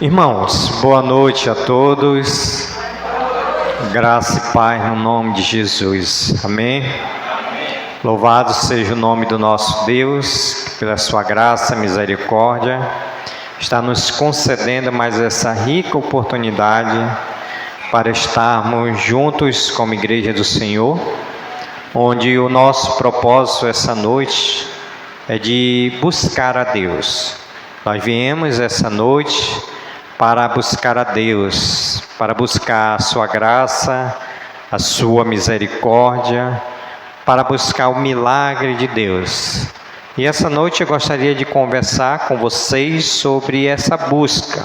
Irmãos, boa noite a todos. Graça e paz no nome de Jesus. Amém? Louvado seja o nome do nosso Deus, pela sua graça e misericórdia, está nos concedendo mais essa rica oportunidade para estarmos juntos como Igreja do Senhor, onde o nosso propósito essa noite é de buscar a Deus. Nós viemos essa noite para buscar a Deus, para buscar a sua graça, a sua misericórdia, para buscar o milagre de Deus. E essa noite eu gostaria de conversar com vocês sobre essa busca,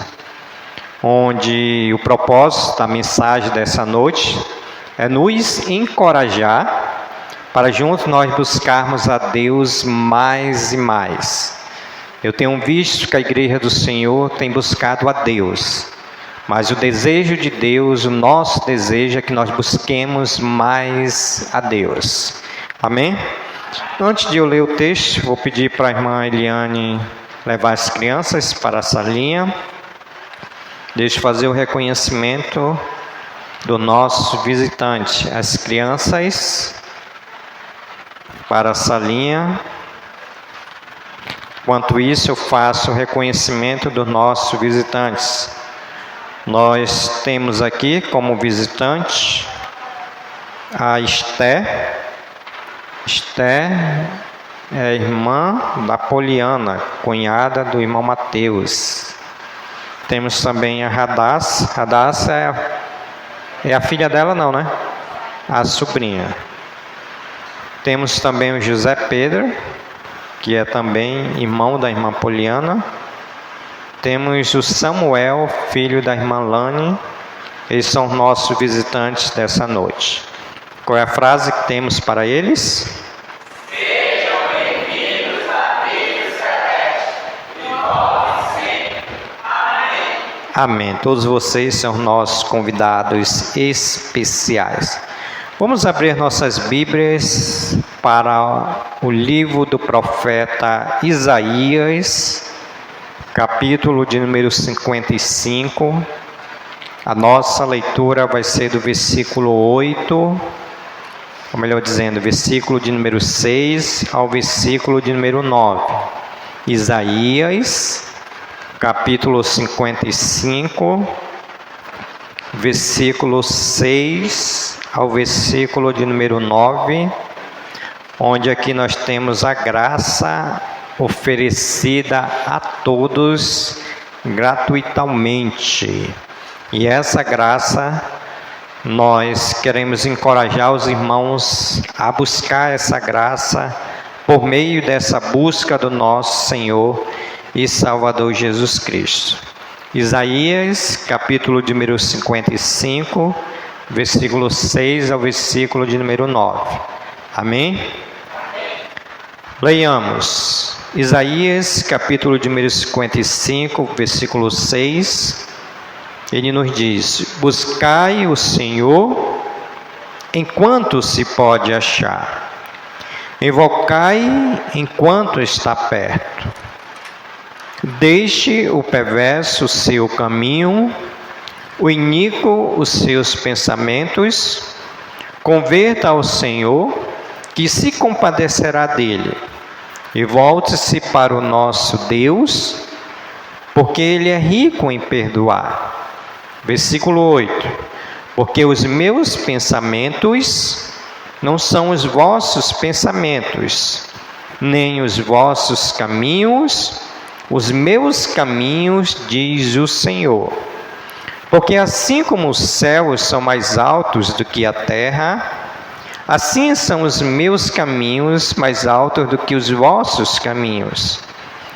onde o propósito da mensagem dessa noite é nos encorajar para juntos nós buscarmos a Deus mais e mais. Eu tenho visto que a Igreja do Senhor tem buscado a Deus, mas o desejo de Deus, o nosso desejo é que nós busquemos mais a Deus. Amém? Antes de eu ler o texto, vou pedir para a irmã Eliane levar as crianças para a salinha. Deixa eu fazer o reconhecimento do nosso visitante. As crianças para a salinha. Enquanto isso, eu faço o reconhecimento dos nossos visitantes. Nós temos aqui como visitante a Esther. Esther é a irmã da Poliana, cunhada do irmão Mateus. Temos também a Radassa. Radassa é a filha dela, não, né? A sobrinha. Temos também o José Pedro, que é também irmão da irmã Poliana. Temos o Samuel, filho da irmã Lani. Eles são nossos visitantes dessa noite. Qual é a frase que temos para eles? Sejam bem-vindos à Vida Celeste, e nós sempre. Amém. Amém. Todos vocês são nossos convidados especiais. Vamos abrir nossas Bíblias para o livro do profeta Isaías, capítulo de número 55. A nossa leitura vai ser do versículo 8, ou melhor dizendo, versículo de número 6 ao versículo de número 9. Isaías, capítulo 55, versículo 6 ao versículo de número 9, onde aqui nós temos a graça oferecida a todos gratuitamente. E essa graça, nós queremos encorajar os irmãos a buscar essa graça por meio dessa busca do nosso Senhor e Salvador Jesus Cristo. Isaías, capítulo de número 55, versículo 6 ao versículo de número 9. Amém? Leiamos. Isaías, capítulo de número 55, versículo 6. Ele nos diz: buscai o Senhor enquanto se pode achar. Invocai enquanto está perto. Deixe o perverso o seu caminho, o iníquo os seus pensamentos, converta ao Senhor, que se compadecerá dele, e volte-se para o nosso Deus, porque Ele é rico em perdoar. Versículo 8: porque os meus pensamentos não são os vossos pensamentos, nem os vossos caminhos, os meus caminhos, diz o Senhor. Porque assim como os céus são mais altos do que a terra, assim são os meus caminhos mais altos do que os vossos caminhos,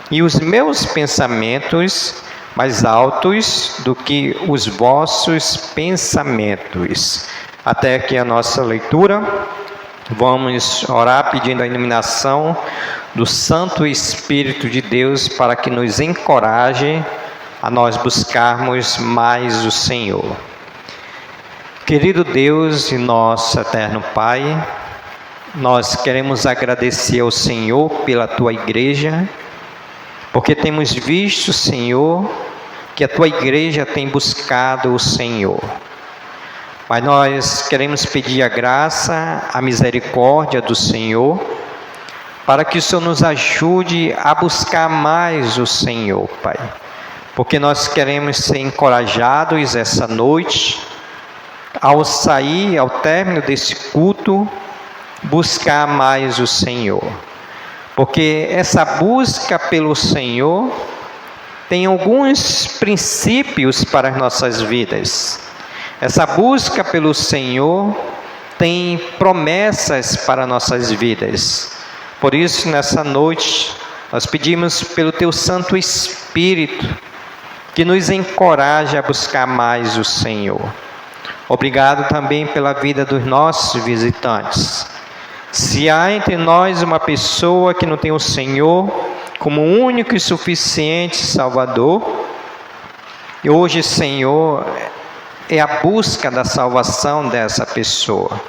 e os meus pensamentos mais altos do que os vossos pensamentos. Até aqui a nossa leitura. Vamos orar pedindo a iluminação do Santo Espírito de Deus para que nos encoraje a nós buscarmos mais o Senhor. Querido Deus e nosso eterno Pai, nós queremos agradecer ao Senhor pela Tua igreja, porque temos visto, Senhor, que a tua igreja tem buscado o Senhor. Mas nós queremos pedir a graça, a misericórdia do Senhor, para que o Senhor nos ajude a buscar mais o Senhor, Pai. Porque nós queremos ser encorajados essa noite, ao sair, ao término desse culto, buscar mais o Senhor. Porque essa busca pelo Senhor tem alguns princípios para as nossas vidas. Essa busca pelo Senhor tem promessas para nossas vidas. Por isso, nessa noite, nós pedimos pelo Teu Santo Espírito, que nos encoraje a buscar mais o Senhor. Obrigado também pela vida dos nossos visitantes. Se há entre nós uma pessoa que não tem o Senhor como único e suficiente Salvador, e hoje, Senhor, é a busca da salvação dessa pessoa.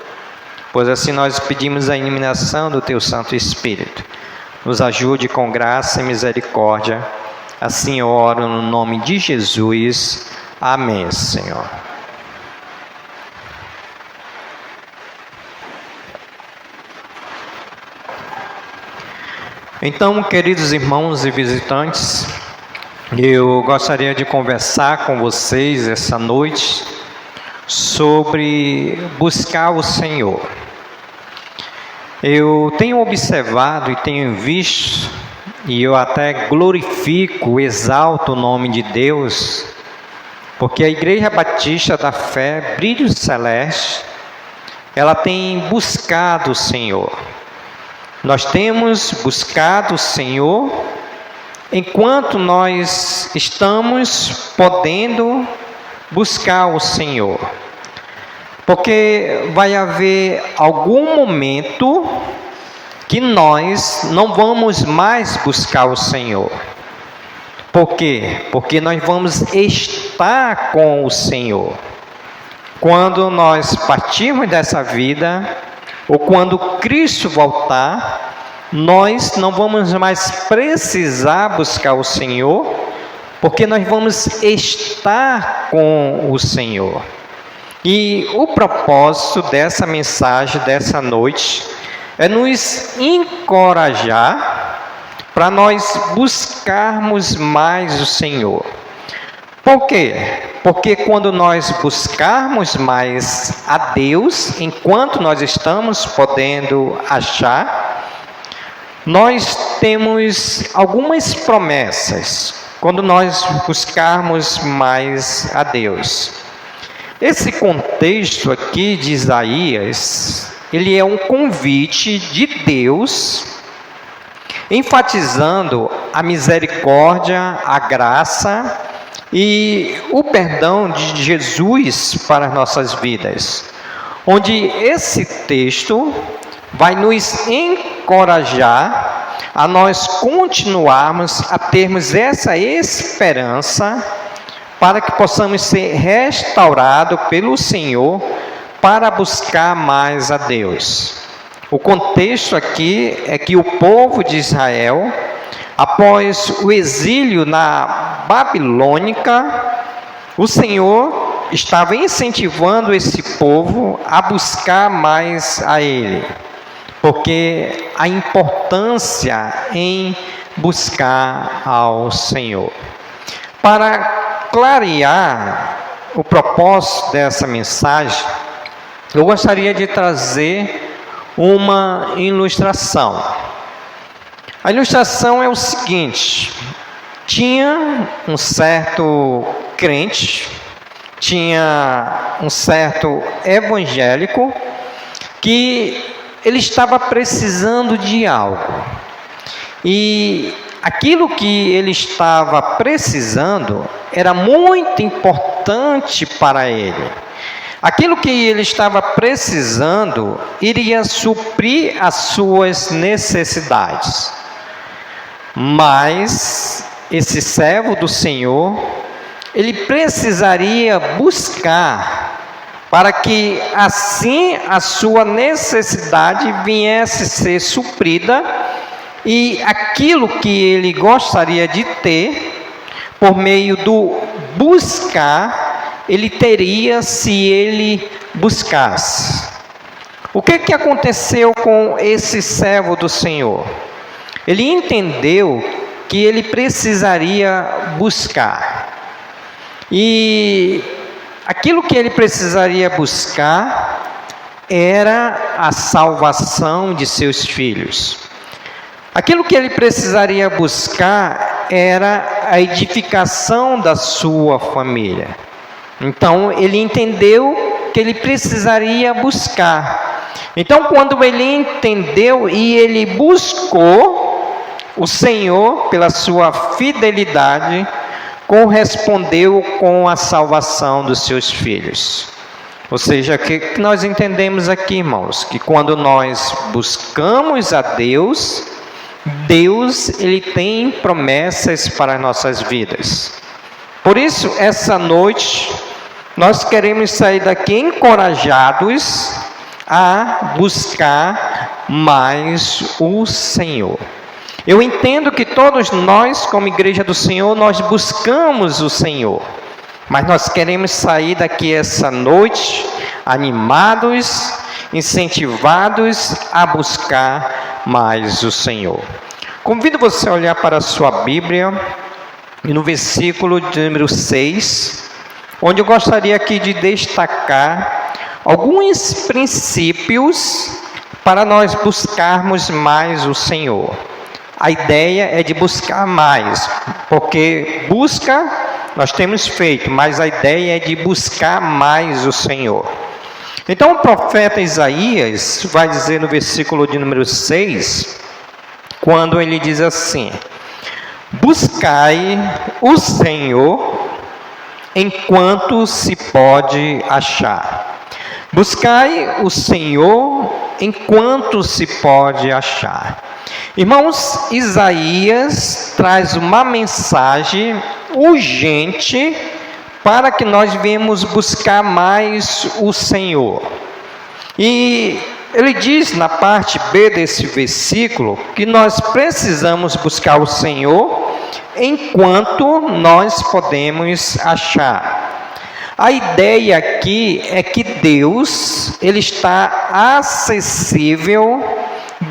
Pois assim nós pedimos a iluminação do Teu Santo Espírito. Nos ajude com graça e misericórdia. Assim eu oro no nome de Jesus. Amém, Senhor. Então, queridos irmãos e visitantes, eu gostaria de conversar com vocês essa noite sobre buscar o Senhor. Eu tenho observado e tenho visto, e eu até glorifico, exalto o nome de Deus, porque a Igreja Batista da Fé, Brilho Celeste, ela tem buscado o Senhor. Nós temos buscado o Senhor enquanto nós estamos podendo buscar o Senhor. Porque vai haver algum momento que nós não vamos mais buscar o Senhor. Por quê? Porque nós vamos estar com o Senhor. Quando nós partirmos dessa vida, ou quando Cristo voltar, nós não vamos mais precisar buscar o Senhor, porque nós vamos estar com o Senhor. E o propósito dessa mensagem, dessa noite, é nos encorajar para nós buscarmos mais o Senhor. Por quê? Porque quando nós buscarmos mais a Deus, enquanto nós estamos podendo achar, nós temos algumas promessas quando nós buscarmos mais a Deus. Esse contexto aqui de Isaías, ele é um convite de Deus, enfatizando a misericórdia, a graça e o perdão de Jesus para as nossas vidas. Onde esse texto vai nos encorajar a nós continuarmos a termos essa esperança para que possamos ser restaurados pelo Senhor para buscar mais a Deus. O contexto aqui é que o povo de Israel, após o exílio na Babilônica, o Senhor estava incentivando esse povo a buscar mais a Ele, porque a importância em buscar ao Senhor. Para clarear o propósito dessa mensagem, eu gostaria de trazer uma ilustração. A ilustração é o seguinte: tinha um certo crente, tinha um certo evangélico que ele estava precisando de algo. E aquilo que ele estava precisando era muito importante para ele. Aquilo que ele estava precisando iria suprir as suas necessidades. Mas esse servo do Senhor, ele precisaria buscar para que assim a sua necessidade viesse ser suprida e aquilo que ele gostaria de ter por meio do buscar, ele teria se ele buscasse. O que aconteceu com esse servo do Senhor? Ele entendeu que ele precisaria buscar. E aquilo que ele precisaria buscar era a salvação de seus filhos. Aquilo que ele precisaria buscar era a edificação da sua família. Então, ele entendeu que ele precisaria buscar. Então, quando ele entendeu e ele buscou, o Senhor, pela sua fidelidade, correspondeu com a salvação dos seus filhos. Ou seja, o que nós entendemos aqui, irmãos? Que quando nós buscamos a Deus, Deus, Ele tem promessas para as nossas vidas. Por isso, essa noite, nós queremos sair daqui encorajados a buscar mais o Senhor. Eu entendo que todos nós, como Igreja do Senhor, nós buscamos o Senhor. Mas nós queremos sair daqui essa noite animados, incentivados a buscar mais o Senhor. Convido você a olhar para a sua Bíblia e no versículo de número 6, onde eu gostaria aqui de destacar alguns princípios para nós buscarmos mais o Senhor. A ideia é de buscar mais, porque busca nós temos feito, mas a ideia é de buscar mais o Senhor. Então o profeta Isaías vai dizer no versículo de número 6, quando ele diz assim: buscai o Senhor enquanto se pode achar. Buscai o Senhor enquanto se pode achar. Irmãos, Isaías traz uma mensagem urgente para que nós venhamos buscar mais o Senhor. E ele diz na parte B desse versículo que nós precisamos buscar o Senhor enquanto nós podemos achar. A ideia aqui é que Deus, Ele está acessível,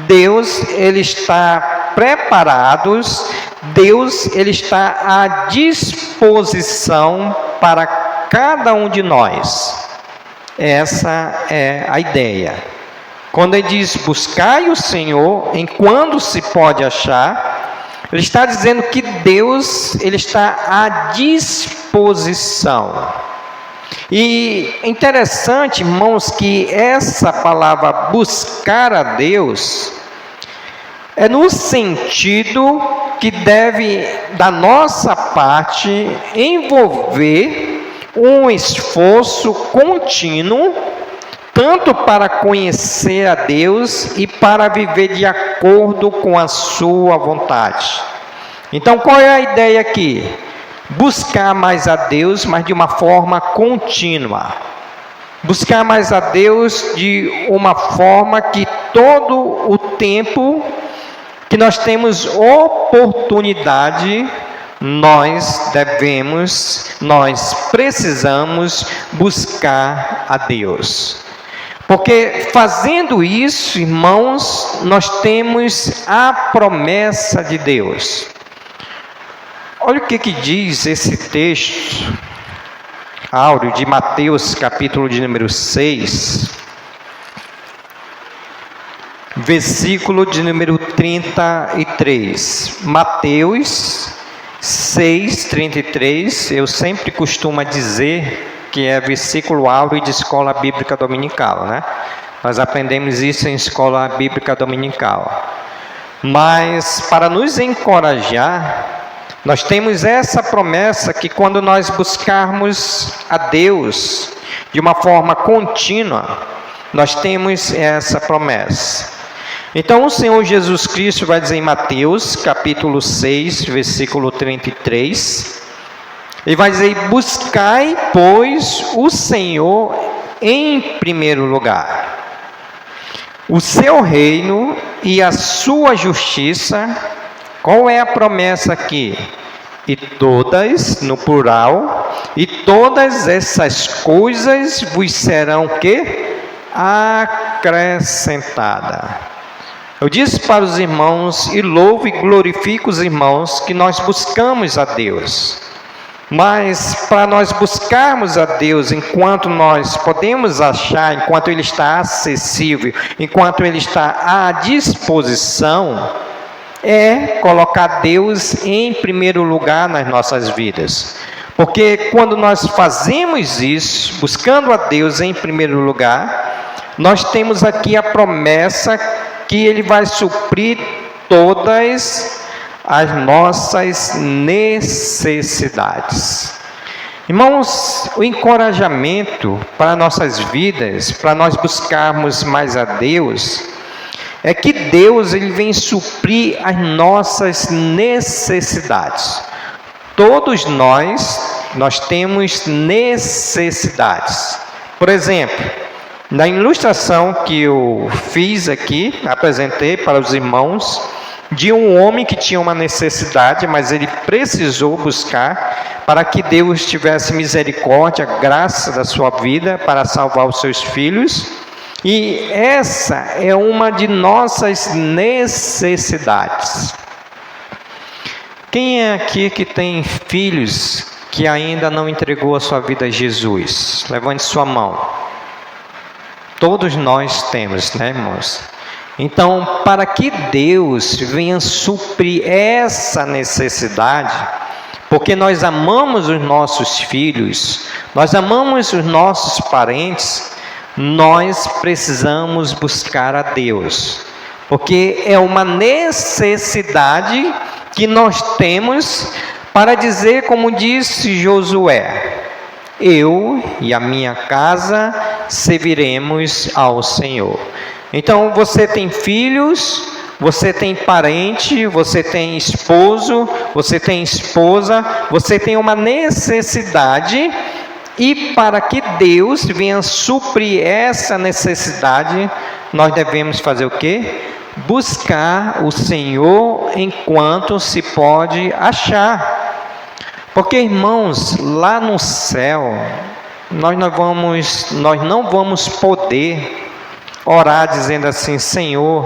Deus, Ele está preparado, Deus, Ele está à disposição para cada um de nós. Essa é a ideia. Quando ele diz buscai o Senhor enquanto se pode achar, ele está dizendo que Deus, Ele está à disposição. E é interessante, irmãos, que essa palavra buscar a Deus é no sentido que deve, da nossa parte, envolver um esforço contínuo, tanto para conhecer a Deus e para viver de acordo com a sua vontade. Então, qual é a ideia aqui? Buscar mais a Deus, mas de uma forma contínua. Buscar mais a Deus de uma forma que todo o tempo que nós temos oportunidade, nós precisamos buscar a Deus. Porque fazendo isso, irmãos, nós temos a promessa de Deus. Olha o que diz esse texto áureo de Mateus, capítulo de número 6, versículo de número 33. Mateus 6, 33, eu sempre costumo dizer que é versículo áureo de escola bíblica dominical, né? Nós aprendemos isso em escola bíblica dominical. Mas para nos encorajar, nós temos essa promessa que quando nós buscarmos a Deus de uma forma contínua, nós temos essa promessa. Então o Senhor Jesus Cristo vai dizer em Mateus, capítulo 6, versículo 33, Ele vai dizer: buscai, pois, o Senhor em primeiro lugar, o seu reino e a sua justiça. Qual é a promessa aqui? E todas, no plural, e todas essas coisas vos serão o quê? Acrescentada. Eu disse para os irmãos, e louvo e glorifico os irmãos, que nós buscamos a Deus. Mas para nós buscarmos a Deus, enquanto nós podemos achar, enquanto Ele está acessível, enquanto Ele está à disposição, é colocar Deus em primeiro lugar nas nossas vidas. Porque quando nós fazemos isso, buscando a Deus em primeiro lugar, nós temos aqui a promessa que Ele vai suprir todas as nossas necessidades. Irmãos, o encorajamento para nossas vidas, para nós buscarmos mais a Deus, é que Deus Ele vem suprir as nossas necessidades. Todos nós temos necessidades. Por exemplo, na ilustração que eu fiz aqui, apresentei para os irmãos, de um homem que tinha uma necessidade, mas ele precisou buscar para que Deus tivesse misericórdia, graça da sua vida para salvar os seus filhos. E essa é uma de nossas necessidades. Quem é aqui que tem filhos que ainda não entregou a sua vida a Jesus? Levante sua mão. Todos nós temos, né, irmãos? Então, para que Deus venha suprir essa necessidade, porque nós amamos os nossos filhos, nós amamos os nossos parentes, nós precisamos buscar a Deus, porque é uma necessidade que nós temos para dizer, como disse Josué: eu e a minha casa serviremos ao Senhor. Então, você tem filhos, você tem parente, você tem esposo, você tem esposa, você tem uma necessidade, e para que Deus venha suprir essa necessidade, nós devemos fazer o quê? Buscar o Senhor enquanto se pode achar. Porque, irmãos, lá no céu, nós não vamos poder orar dizendo assim: Senhor,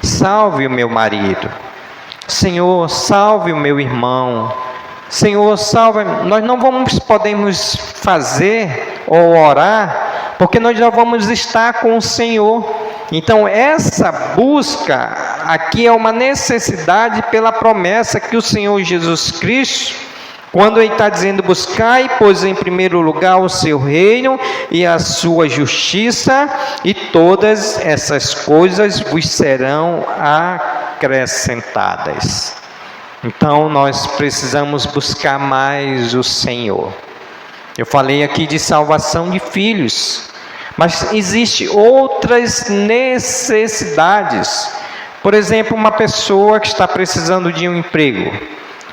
salve o meu marido, Senhor, salve o meu irmão, Senhor, salve. Nós não podemos fazer ou orar, porque nós já vamos estar com o Senhor. Então, essa busca aqui é uma necessidade pela promessa que o Senhor Jesus Cristo, quando Ele está dizendo: buscai, pois, em primeiro lugar o seu reino e a sua justiça, e todas essas coisas vos serão acrescentadas. Então, nós precisamos buscar mais o Senhor. Eu falei aqui de salvação de filhos, mas existem outras necessidades. Por exemplo, uma pessoa que está precisando de um emprego,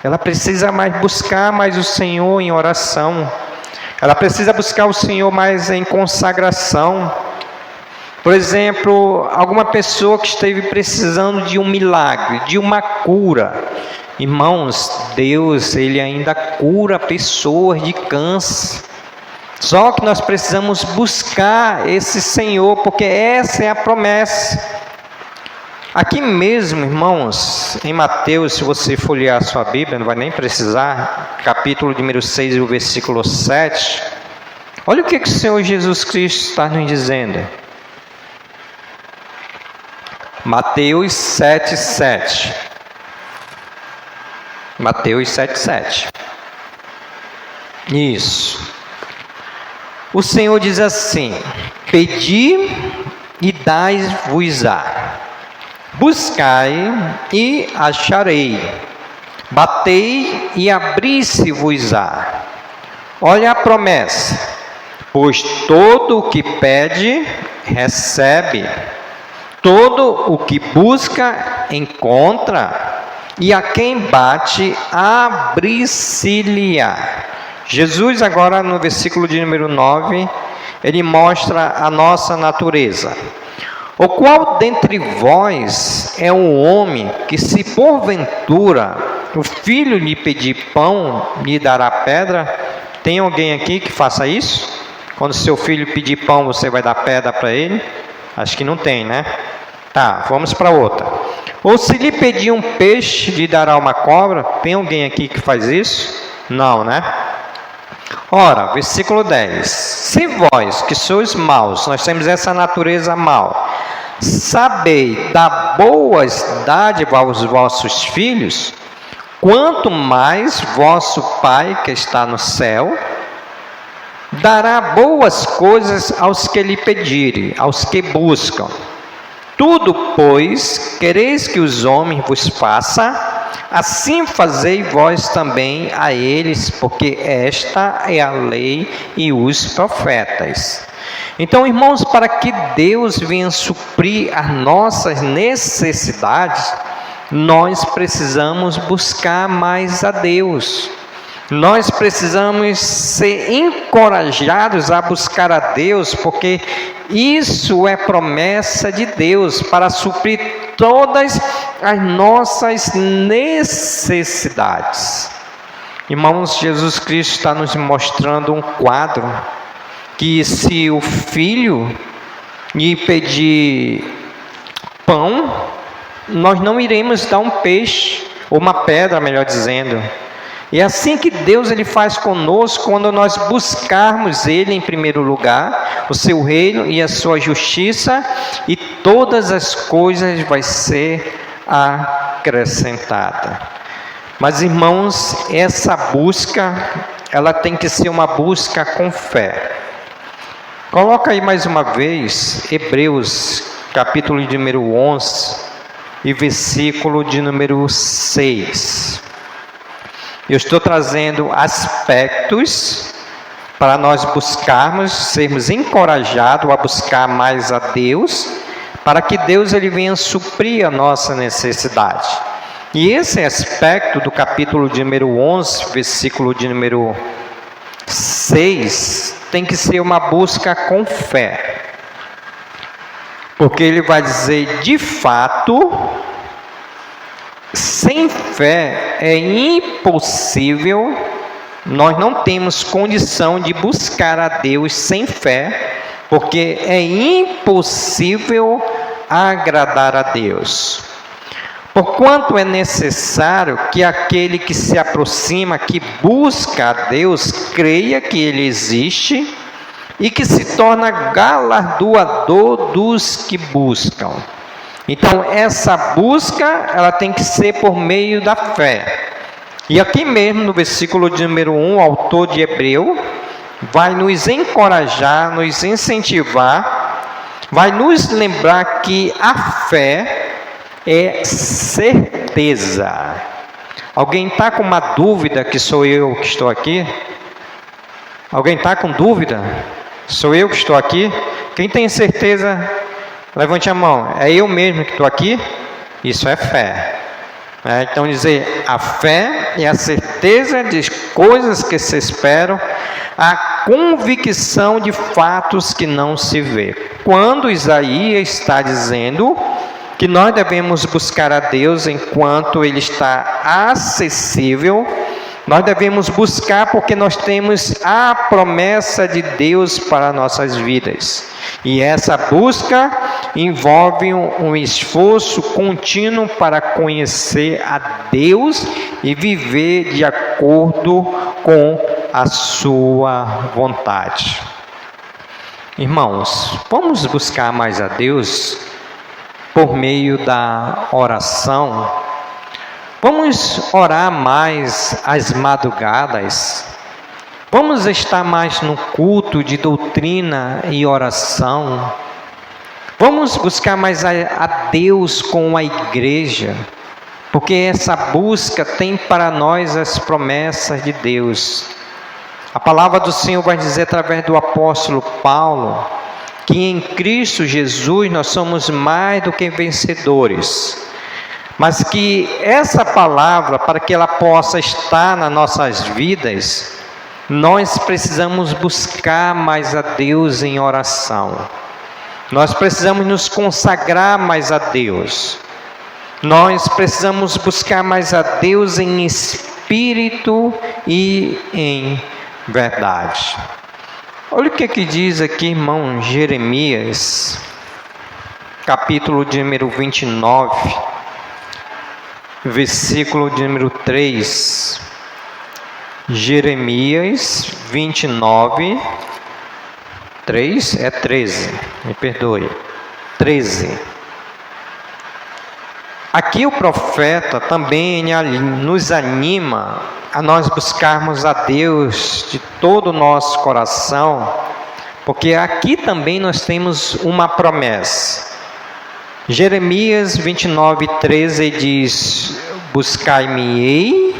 ela precisa buscar mais o Senhor em oração. Ela precisa buscar o Senhor mais em consagração. Por exemplo, alguma pessoa que esteve precisando de um milagre, de uma cura. Irmãos, Deus, Ele ainda cura pessoas de câncer. Só que nós precisamos buscar esse Senhor, porque essa é a promessa. Aqui mesmo, irmãos, em Mateus, se você folhear a sua Bíblia, não vai nem precisar, capítulo número 6, o versículo 7, olha o que o Senhor Jesus Cristo está nos dizendo. Mateus 7, 7. Mateus 7, 7. Isso. O Senhor diz assim: pedi e dai-vos-á. Buscai e acharei, batei e abri-se-vos-á. Olha a promessa: pois todo o que pede, recebe, todo o que busca, encontra, e a quem bate, abri-se-lhe-á. Jesus agora no versículo de número 9, ele mostra a nossa natureza. O qual dentre vós é um homem que, se porventura o filho lhe pedir pão, lhe dará pedra? Tem alguém aqui que faça isso? Quando seu filho pedir pão, você vai dar pedra para ele? Acho que não tem, né? Tá, vamos para outra. Ou se lhe pedir um peixe, lhe dará uma cobra? Tem alguém aqui que faz isso? Não, né? Ora, versículo 10. Se vós, que sois maus, nós temos essa natureza mal, sabei dar boas dádivas aos vossos filhos, quanto mais vosso Pai que está no céu dará boas coisas aos que lhe pedirem, aos que buscam. Tudo, pois, quereis que os homens vos façam, assim fazei vós também a eles, porque esta é a lei e os profetas. Então, irmãos, para que Deus venha suprir as nossas necessidades, nós precisamos buscar mais a Deus. Nós precisamos ser encorajados a buscar a Deus, porque isso é promessa de Deus para suprir todas as nossas necessidades. Irmãos, Jesus Cristo está nos mostrando um quadro que se o filho lhe pedir pão, nós não iremos dar um peixe, ou uma pedra, melhor dizendo. E é assim que Deus ele faz conosco quando nós buscarmos Ele em primeiro lugar, o seu reino e a sua justiça, e todas as coisas vai ser acrescentada. Mas, irmãos, essa busca, ela tem que ser uma busca com fé. Coloca aí mais uma vez, Hebreus, capítulo de número 11, e versículo de número 6. Eu estou trazendo aspectos para nós buscarmos, sermos encorajados a buscar mais a Deus, para que Deus ele venha suprir a nossa necessidade. E esse aspecto do capítulo de número 11, versículo de número 6, tem que ser uma busca com fé. Porque ele vai dizer, de fato, sem fé é impossível, nós não temos condição de buscar a Deus sem fé, porque é impossível agradar a Deus. Porquanto é necessário que aquele que se aproxima, que busca a Deus, creia que Ele existe e que se torna galardoador dos que buscam. Então, essa busca, ela tem que ser por meio da fé. E aqui mesmo, no versículo de número 1, o autor de Hebreu vai nos encorajar, nos incentivar, vai nos lembrar que a fé é certeza. Alguém está com uma dúvida que sou eu que estou aqui? Alguém está com dúvida? Sou eu que estou aqui? Quem tem certeza, levante a mão. É eu mesmo que estou aqui? Isso é fé. Então dizer, a fé é a certeza de coisas que se esperam, a convicção de fatos que não se vê. Quando Isaías está dizendo que nós devemos buscar a Deus enquanto Ele está acessível, nós devemos buscar porque nós temos a promessa de Deus para nossas vidas. E essa busca envolve um esforço contínuo para conhecer a Deus e viver de acordo com a sua vontade. Irmãos, vamos buscar mais a Deus por meio da oração. Vamos orar mais às madrugadas. Vamos estar mais no culto de doutrina e oração. Vamos buscar mais a Deus com a igreja, porque essa busca tem para nós as promessas de Deus. A palavra do Senhor vai dizer através do apóstolo Paulo, que em Cristo Jesus nós somos mais do que vencedores. Mas que essa palavra, para que ela possa estar nas nossas vidas, nós precisamos buscar mais a Deus em oração. Nós precisamos nos consagrar mais a Deus. Nós precisamos buscar mais a Deus em espírito e em verdade. Olha o que diz aqui, irmão, Jeremias, capítulo de número 29, versículo de número 3. Jeremias 29, 3, 13, me perdoe, 13. Aqui o profeta também nos anima a nós buscarmos a Deus de todo o nosso coração, porque aqui também nós temos uma promessa. Jeremias 29, 13 diz: buscai-me-ei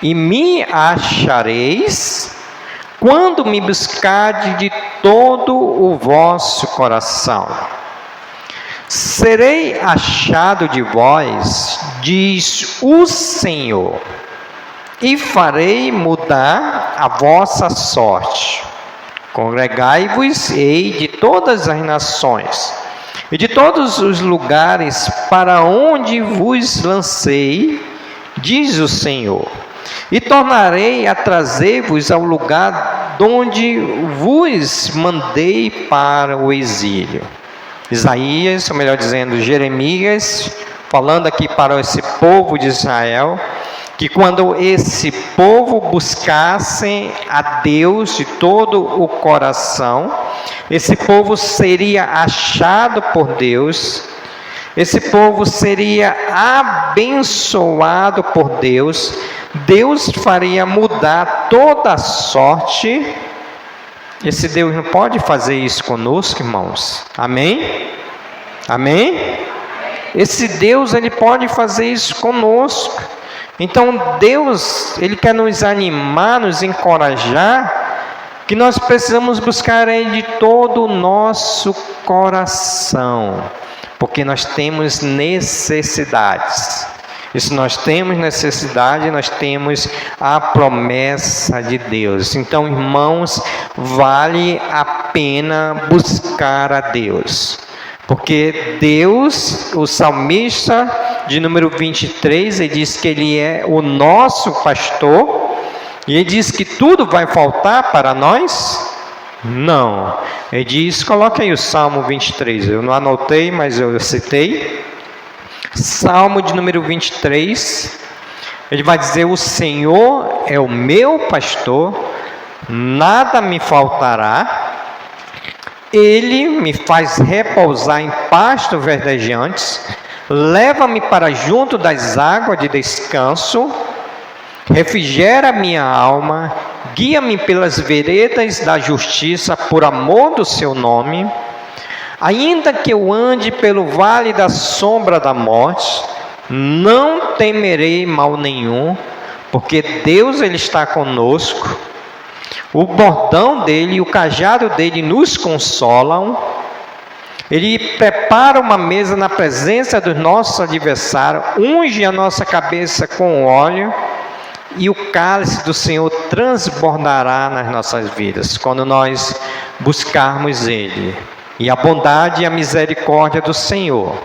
e me achareis, quando me buscardes de todo o vosso coração. Serei achado de vós, diz o Senhor, e farei mudar a vossa sorte. Congregai-vos-ei de todas as nações, e de todos os lugares para onde vos lancei, diz o Senhor, e tornarei a trazer-vos ao lugar donde vos mandei para o exílio. Isaías, ou melhor dizendo, Jeremias, falando aqui para esse povo de Israel, que quando esse povo buscasse a Deus de todo o coração, esse povo seria achado por Deus, esse povo seria abençoado por Deus, Deus faria mudar toda a sorte. Esse Deus não pode fazer isso conosco, irmãos? Amém? Amém? Esse Deus, Ele pode fazer isso conosco. Então Deus, Ele quer nos animar, nos encorajar, que nós precisamos buscar Ele de todo o nosso coração, porque nós temos necessidades. E se nós temos necessidade, nós temos a promessa de Deus. Então, irmãos, vale a pena buscar a Deus. Porque Deus, o salmista de número 23, ele diz que Ele é o nosso pastor. E Ele diz que tudo vai faltar para nós? Não. Ele diz, coloque aí o Salmo 23. Eu não anotei, mas eu citei. Salmo de número 23, ele vai dizer: o Senhor é o meu pastor, nada me faltará, Ele me faz repousar em pastos verdejantes, leva-me para junto das águas de descanso, refrigera minha alma, guia-me pelas veredas da justiça, por amor do seu nome. Ainda que eu ande pelo vale da sombra da morte, não temerei mal nenhum, porque Deus, Ele está conosco. O bordão dele e o cajado dele nos consolam. Ele prepara uma mesa na presença dos nossos adversários, unge a nossa cabeça com óleo, e o cálice do Senhor transbordará nas nossas vidas, quando nós buscarmos Ele. E a bondade e a misericórdia do Senhor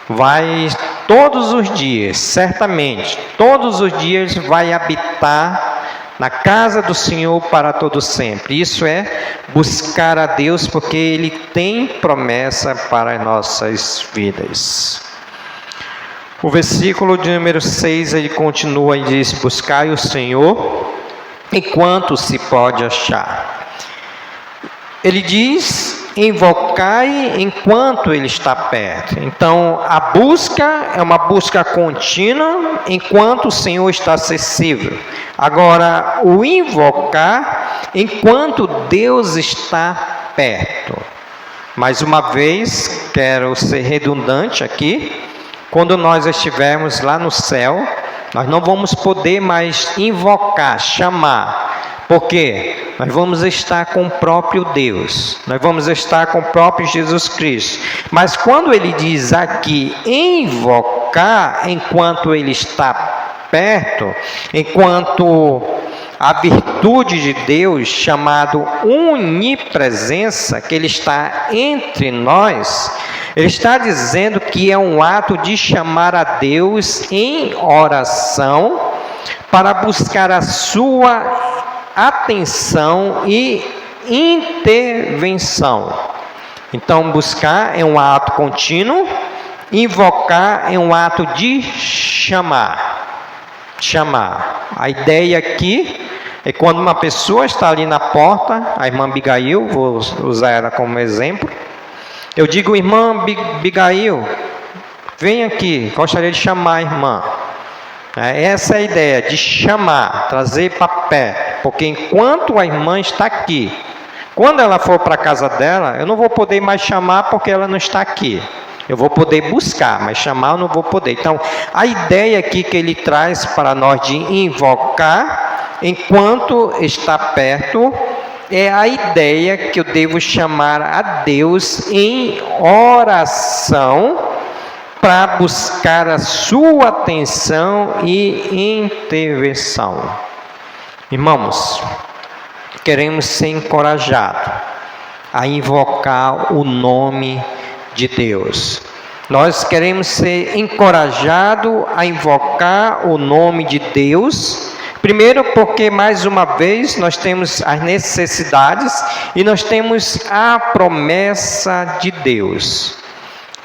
vai todos os dias, certamente, todos os dias vai habitar na casa do Senhor para todo sempre. Isso é buscar a Deus, porque Ele tem promessa para as nossas vidas. O versículo de número 6, ele continua e diz: buscai o Senhor enquanto se pode achar. Ele diz: invocai enquanto Ele está perto. Então, a busca é uma busca contínua enquanto o Senhor está acessível. Agora, o invocar enquanto Deus está perto. Mais uma vez, quero ser redundante aqui. Quando nós estivermos lá no céu, nós não vamos poder mais invocar, chamar. Por quê? Nós vamos estar com o próprio Deus, nós vamos estar com o próprio Jesus Cristo. Mas quando ele diz aqui invocar enquanto Ele está perto, enquanto a virtude de Deus, chamado onipresença, que Ele está entre nós, Ele está dizendo que é um ato de chamar a Deus em oração, para buscar a sua atenção e intervenção. Então, buscar é um ato contínuo, invocar é um ato de chamar. Chamar. A ideia aqui é quando uma pessoa está ali na porta, a irmã Abigail, vou usar ela como exemplo. Eu digo, irmã Abigail, vem aqui, gostaria de chamar a irmã. Essa é a ideia, de chamar, trazer para perto. Porque enquanto a irmã está aqui, quando ela for para a casa dela, eu não vou poder mais chamar porque ela não está aqui. Eu vou poder buscar, mas chamar eu não vou poder. Então, a ideia aqui que ele traz para nós de invocar, enquanto está perto, é a ideia que eu devo chamar a Deus em oração para buscar a sua atenção e intervenção. Irmãos, queremos ser encorajados a invocar o nome de Deus. Nós queremos ser encorajados a invocar o nome de Deus. Primeiro, porque mais uma vez nós temos as necessidades e nós temos a promessa de Deus.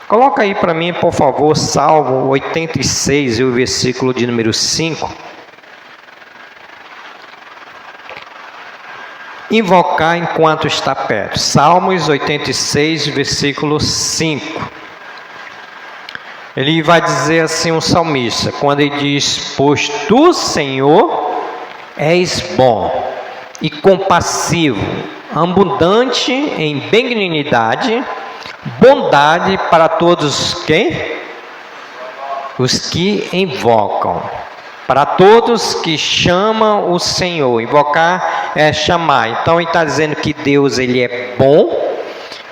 Coloca aí para mim, por favor, Salmo 86, o versículo de número 5. Invocar enquanto está perto. Salmos 86, versículo 5. Ele vai dizer assim, um salmista, quando ele diz: pois tu, Senhor, és bom e compassivo, abundante em benignidade, bondade para todos quem? Os que invocam. Para todos que chamam o Senhor. Invocar é chamar. Então ele está dizendo que Deus, ele é bom,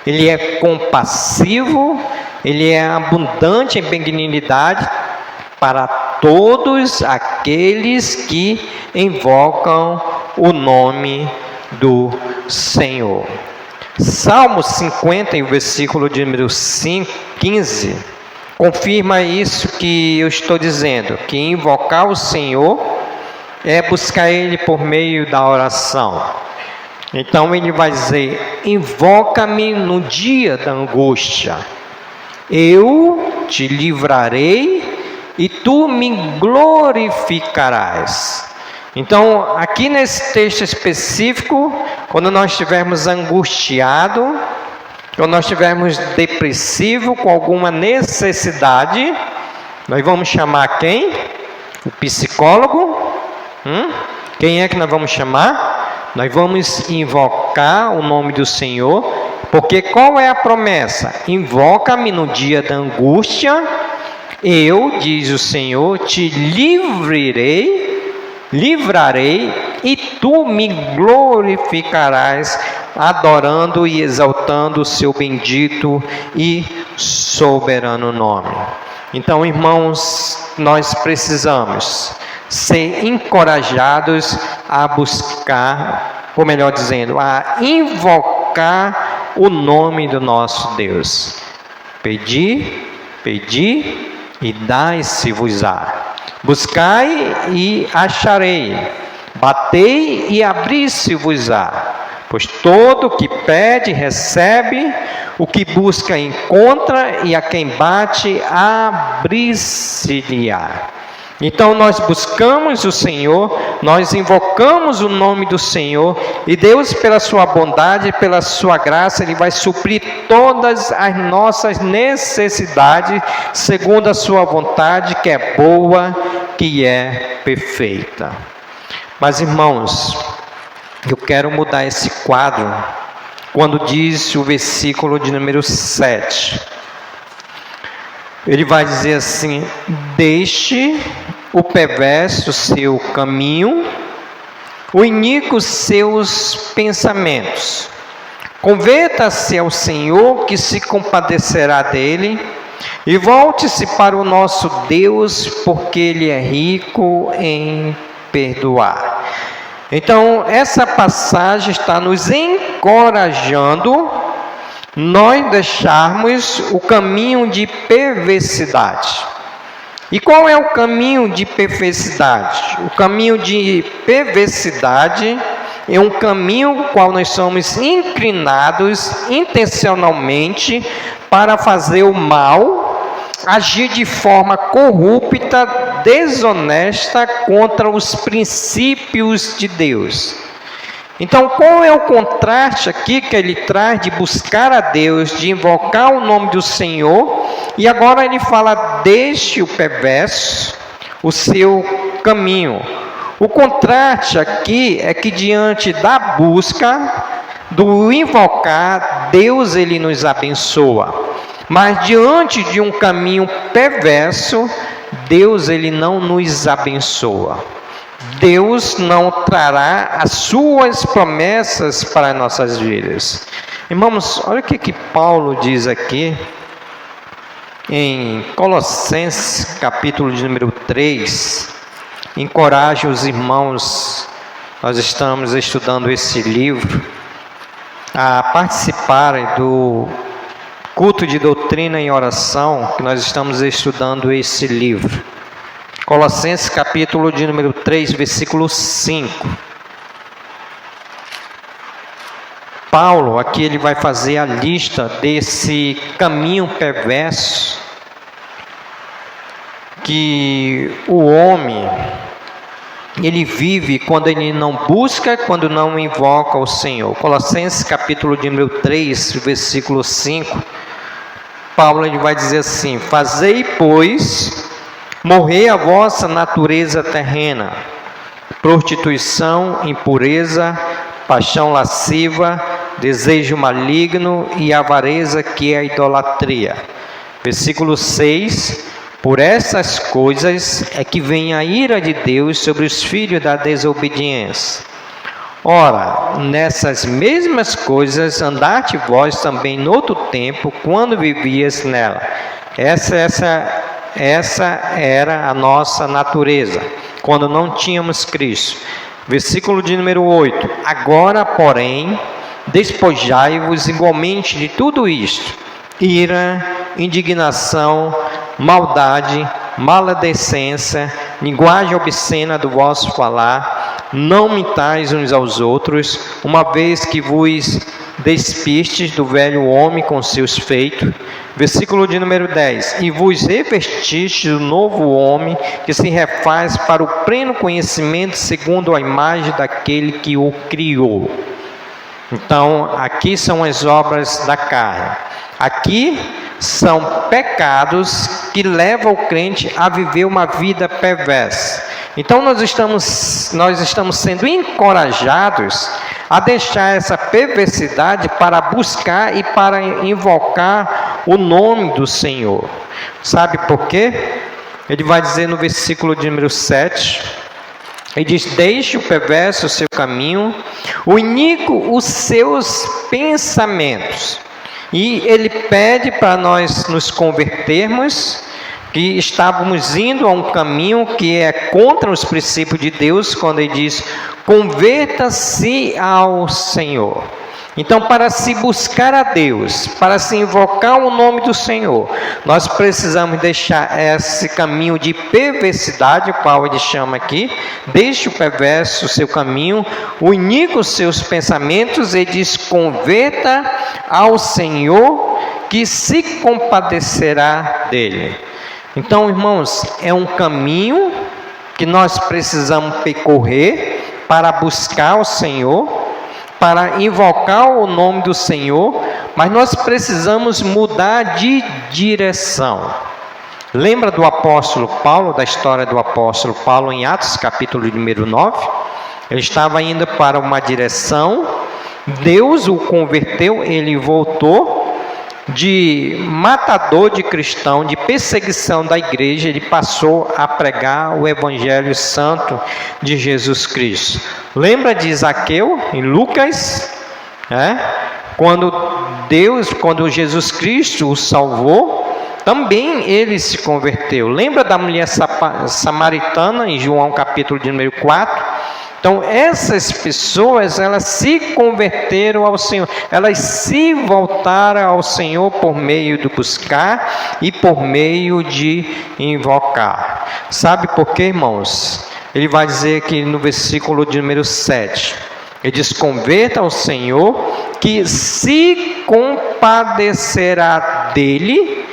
ele é compassivo, ele é abundante em benignidade para todos aqueles que invocam o nome do Senhor. Salmo 50, versículo de número 15, confirma isso que eu estou dizendo, que invocar o Senhor é buscar Ele por meio da oração. Então ele vai dizer: invoca-me no dia da angústia, eu te livrarei e tu me glorificarás. Então, aqui nesse texto específico, quando nós estivermos angustiados, quando nós estivermos depressivos, com alguma necessidade, nós vamos chamar quem? O psicólogo? Quem é que nós vamos chamar? Nós vamos invocar o nome do Senhor, porque qual é a promessa? Invoca-me no dia da angústia, eu, diz o Senhor, te livrarei e tu me glorificarás, adorando e exaltando o seu bendito e soberano nome. Então, irmãos, nós precisamos ser encorajados a buscar, ou melhor dizendo, a invocar o nome do nosso Deus. Pedi e dai-se-vos-á. Buscai e acharei, batei e abri-se-vos-á. Pois todo o que pede recebe, o que busca encontra, e a quem bate abrir-se-lhe-á. Então nós buscamos o Senhor, nós invocamos o nome do Senhor, e Deus, pela sua bondade, pela sua graça, Ele vai suprir todas as nossas necessidades, segundo a sua vontade, que é boa, que é perfeita. Mas, irmãos, eu quero mudar esse quadro, quando diz o versículo de número 7. Ele vai dizer assim: deixe o perverso seu caminho, o iníquo seus pensamentos. Converta-se ao Senhor, que se compadecerá dele, e volte-se para o nosso Deus, porque Ele é rico em perdoar. Então, essa passagem está nos encorajando nós deixarmos o caminho de perversidade. E qual é o caminho de perversidade? O caminho de perversidade é um caminho qual nós somos inclinados intencionalmente para fazer o mal, agir de forma corrupta, desonesta contra os princípios de Deus. Então, qual é o contraste aqui que ele traz de buscar a Deus, de invocar o nome do Senhor? E agora ele fala: deixe o perverso o seu caminho. O contraste aqui é que diante da busca, do invocar, Deus ele nos abençoa. Mas diante de um caminho perverso, Deus ele não nos abençoa. Deus não trará as suas promessas para nossas vidas. Irmãos, olha o que Paulo diz aqui em Colossenses, capítulo de número 3. Encoraje os irmãos, nós estamos estudando esse livro, a participarem do culto de doutrina em oração, que nós estamos estudando esse livro. Colossenses capítulo de número 3, versículo 5. Paulo, aqui ele vai fazer a lista desse caminho perverso que o homem, ele vive quando ele não busca, quando não invoca o Senhor. Colossenses capítulo de número 3, versículo 5. Paulo ele vai dizer assim: fazei, pois, morrer a vossa natureza terrena, prostituição, impureza, paixão lasciva, desejo maligno e avareza, que é a idolatria. Versículo 6: por essas coisas é que vem a ira de Deus sobre os filhos da desobediência. Ora, nessas mesmas coisas andaste vós também no outro tempo, quando vivias nela. Essa era a nossa natureza, quando não tínhamos Cristo. Versículo de número 8. Agora, porém, despojai-vos igualmente de tudo isto: ira, indignação, maldade, maledicência, linguagem obscena do vosso falar. Não mintais uns aos outros, uma vez que vos despistes do velho homem com seus feitos. Versículo de número 10. E vos revestistes do novo homem, que se refaz para o pleno conhecimento segundo a imagem daquele que o criou. Então, aqui são as obras da carne. Aqui são pecados que levam o crente a viver uma vida perversa. Então nós estamos sendo encorajados a deixar essa perversidade para buscar e para invocar o nome do Senhor. Sabe por quê? Ele vai dizer no versículo de número 7, ele diz: deixe o perverso o seu caminho, o iníquo os seus pensamentos. E ele pede para nós nos convertermos, que estávamos indo a um caminho que é contra os princípios de Deus, quando ele diz: converta-se ao Senhor. Então, para se buscar a Deus, para se invocar o nome do Senhor, nós precisamos deixar esse caminho de perversidade, o qual ele chama aqui: deixe o perverso o seu caminho, o iníquo os seus pensamentos. Ele diz: converta ao Senhor, que se compadecerá dele. Então, irmãos, é um caminho que nós precisamos percorrer para buscar o Senhor, para invocar o nome do Senhor, mas nós precisamos mudar de direção. Lembra do apóstolo Paulo, da história do apóstolo Paulo em Atos capítulo número 9? Ele estava indo para uma direção, Deus o converteu, ele voltou de matador de cristão, de perseguição da igreja, ele passou a pregar o evangelho santo de Jesus Cristo. Lembra de Zaqueu em Lucas? Quando Jesus Cristo o salvou, também ele se converteu. Lembra da mulher samaritana em João capítulo de número 4? Então, essas pessoas, elas se converteram ao Senhor, elas se voltaram ao Senhor por meio de buscar e por meio de invocar. Sabe por quê, irmãos? Ele vai dizer aqui no versículo de número 7, Ele diz: converta ao Senhor, que se compadecerá dele.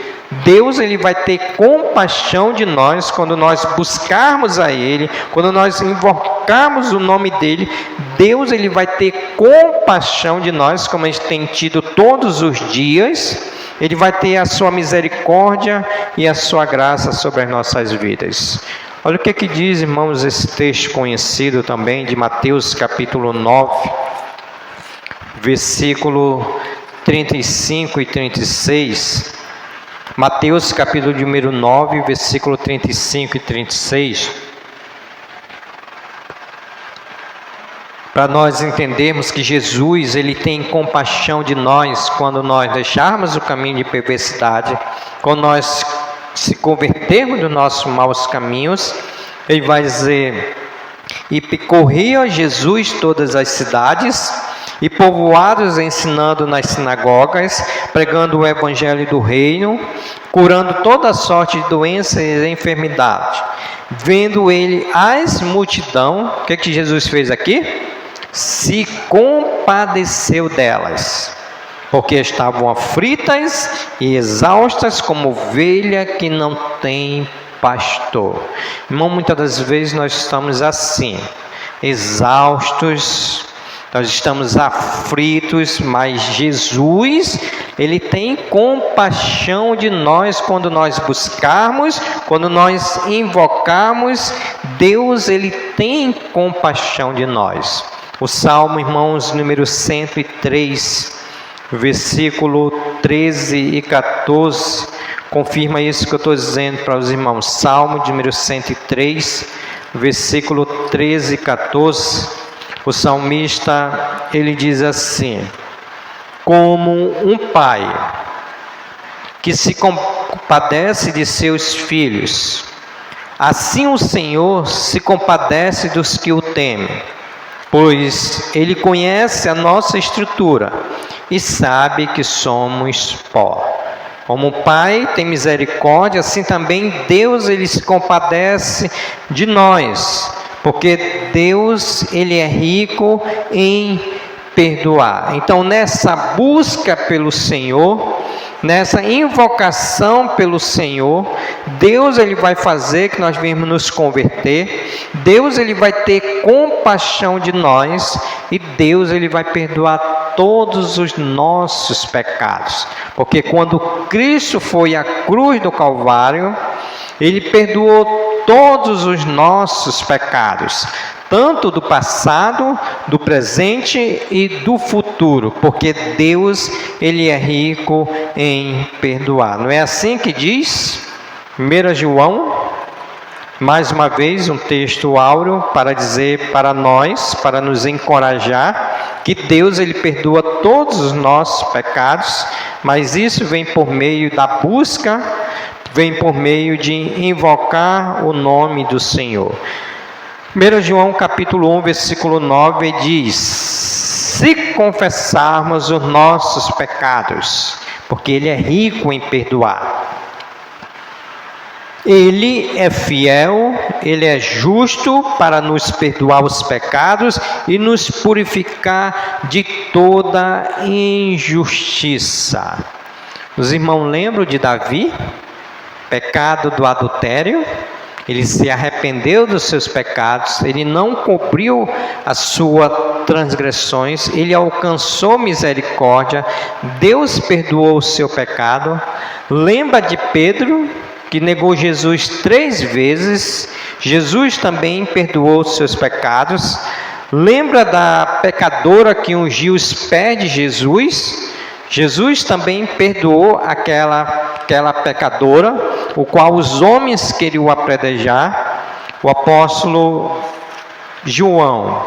Deus, ele vai ter compaixão de nós quando nós buscarmos a Ele, quando nós invocarmos o nome dEle. Deus, ele vai ter compaixão de nós, como a gente tem tido todos os dias. Ele vai ter a sua misericórdia e a sua graça sobre as nossas vidas. Olha o que diz, irmãos, esse texto conhecido também de Mateus capítulo 9, versículo 35 e 36. Mateus capítulo número 9, versículo 35 e 36. Para nós entendermos que Jesus, ele tem compaixão de nós quando nós deixarmos o caminho de perversidade, quando nós se convertermos dos nossos maus caminhos. Ele vai dizer: e percorria Jesus todas as cidades e povoados, ensinando nas sinagogas, pregando o evangelho do reino, curando toda sorte de doenças e enfermidade. Vendo ele as multidão, o que Jesus fez aqui? Se compadeceu delas, porque estavam aflitas e exaustas como ovelha que não tem pastor. Irmão, muitas das vezes nós estamos assim, exaustos, nós estamos aflitos, mas Jesus, ele tem compaixão de nós quando nós buscarmos, quando nós invocarmos. Deus, ele tem compaixão de nós. O Salmo, irmãos, número 103, versículo 13 e 14, confirma isso que eu estou dizendo para os irmãos. Salmo número 103, versículo 13 e 14. O salmista, ele diz assim: como um pai que se compadece de seus filhos, assim o Senhor se compadece dos que o temem, pois ele conhece a nossa estrutura e sabe que somos pó. Como o Pai tem misericórdia, assim também Deus, ele se compadece de nós, porque Deus, ele é rico em perdoar. Então, nessa busca pelo Senhor, nessa invocação pelo Senhor, Deus, ele vai fazer que nós venhamos nos converter. Deus, ele vai ter compaixão de nós, e Deus, ele vai perdoar todos os nossos pecados. Porque quando Cristo foi à cruz do Calvário, ele perdoou todos os nossos pecados, tanto do passado, do presente e do futuro, porque Deus, ele é rico em perdoar. Não é assim que diz 1 João? Mais uma vez, um texto áureo para dizer para nós, para nos encorajar, que Deus, ele perdoa todos os nossos pecados, mas isso vem por meio da busca, vem por meio de invocar o nome do Senhor. 1 João capítulo 1, versículo 9 diz: se confessarmos os nossos pecados, porque ele é rico em perdoar, ele é fiel, ele é justo para nos perdoar os pecados e nos purificar de toda injustiça. Os irmãos lembram de Davi? Pecado do adultério. Ele se arrependeu dos seus pecados, ele não cobriu as suas transgressões, ele alcançou misericórdia, Deus perdoou o seu pecado. Lembra de Pedro, que negou Jesus 3 vezes, Jesus também perdoou os seus pecados. Lembra da pecadora que ungiu os pés de Jesus? Jesus também perdoou aquela pecadora, o qual os homens queriam apedrejar. O apóstolo João,